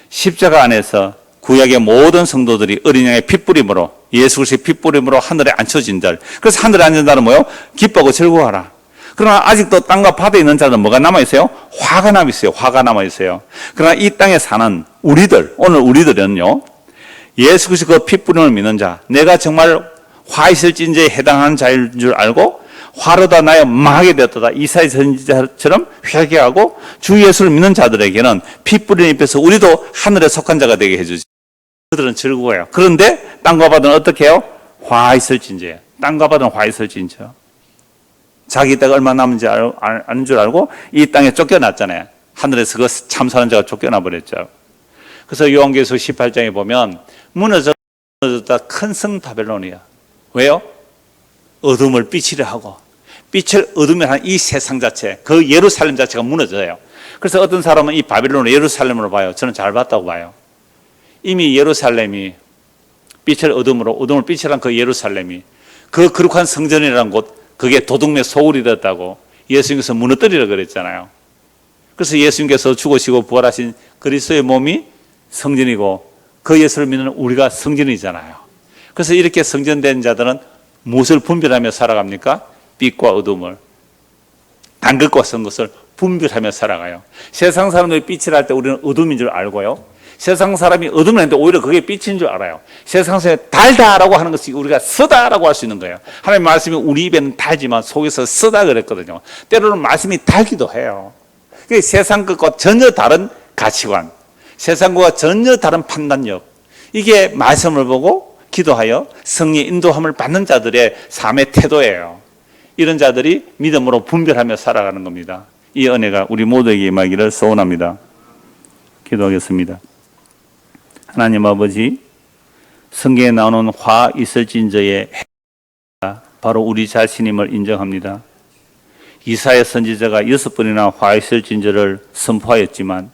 십자가 안에서 구약의 모든 성도들이 어린 양의 핏부림으로, 예수 그리스도의 핏부림으로 하늘에 앉혀진 자. 그래서 하늘에 앉은 자는 뭐요? 기뻐하고 즐거워하라. 그러나 아직도 땅과 바다에 있는 자는 뭐가 남아있어요? 화가 남아있어요. 화가 남아있어요. 그러나 이 땅에 사는 우리들, 오늘 우리들은요, 예수 그리스도 그 핏부림을 믿는 자, 내가 정말 화 있을 진저에 해당하는 자일 줄 알고 화로다 나여 망하게 되었다. 이사야 선지자처럼 회개하고 주 예수를 믿는 자들에게는 핏부림 입혀서 우리도 하늘에 속한 자가 되게 해주지. 그들은 즐거워요. 그런데 땅과 바다는 어떻게 해요? 화 있을 진저예요. 땅과 바다는 화 있을 진저. 자기 때가 얼마 남은지 아는 줄 알고 이 땅에 쫓겨났잖아요. 하늘에서 그 참사하는 자가 쫓겨나 버렸죠. 그래서 요한계시록 18장에 보면 무너졌다 큰 성 바벨론이야. 왜요? 어둠을 빛이라 하고 빛을 어둠에 한 이 세상 자체, 그 예루살렘 자체가 무너져요. 그래서 어떤 사람은 이 바벨론을 예루살렘으로 봐요. 저는 잘 봤다고 봐요. 이미 예루살렘이 빛을 어둠으로, 어둠을 빛이란 그 예루살렘이 그 거룩한 성전이라는 곳, 그게 도둑의 소굴이 되었다고 예수님께서 무너뜨리라 그랬잖아요. 그래서 예수님께서 죽으시고 부활하신 그리스도의 몸이 성전이고 그 예수를 믿는 우리가 성전이잖아요. 그래서 이렇게 성전된 자들은 무엇을 분별하며 살아갑니까? 빛과 어둠을, 단 것과 선 것을 분별하며 살아가요. 세상 사람들이 빛을 할 때 우리는 어둠인 줄 알고요. 세상 사람이 어둠을 했는데 오히려 그게 빛인 줄 알아요. 세상 사람이 달다라고 하는 것이 우리가 쓰다라고 할 수 있는 거예요. 하나님 말씀이 우리 입에는 달지만 속에서 쓰다 그랬거든요. 때로는 말씀이 달기도 해요. 그게 세상 것과 전혀 다른 가치관, 세상과 전혀 다른 판단력, 이게 말씀을 보고 기도하여 성령의 인도함을 받는 자들의 삶의 태도예요. 이런 자들이 믿음으로 분별하며 살아가는 겁니다. 이 은혜가 우리 모두에게 임하기를 소원합니다. 기도하겠습니다. 하나님 아버지, 성경에 나오는 화 있을진저의 바로 우리 자신임을 인정합니다. 이사야 선지자가 6번이나 화 있을진저를 선포하였지만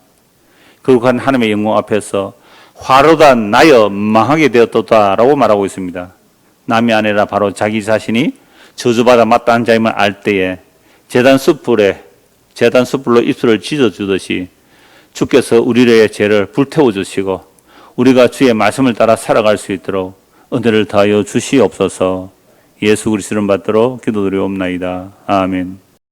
거룩한 하나님의 영광 앞에서 화로다 나여 망하게 되었도다라고 말하고 있습니다. 남이 아니라 바로 자기 자신이 저주받아 마땅한 자임을 알 때에 제단 숯불로 입술을 찢어주듯이 주께서 우리의 죄를 불태워 주시고 우리가 주의 말씀을 따라 살아갈 수 있도록 은혜를 더하여 주시옵소서. 예수 그리스도를 받들어 기도드리옵나이다. 아멘.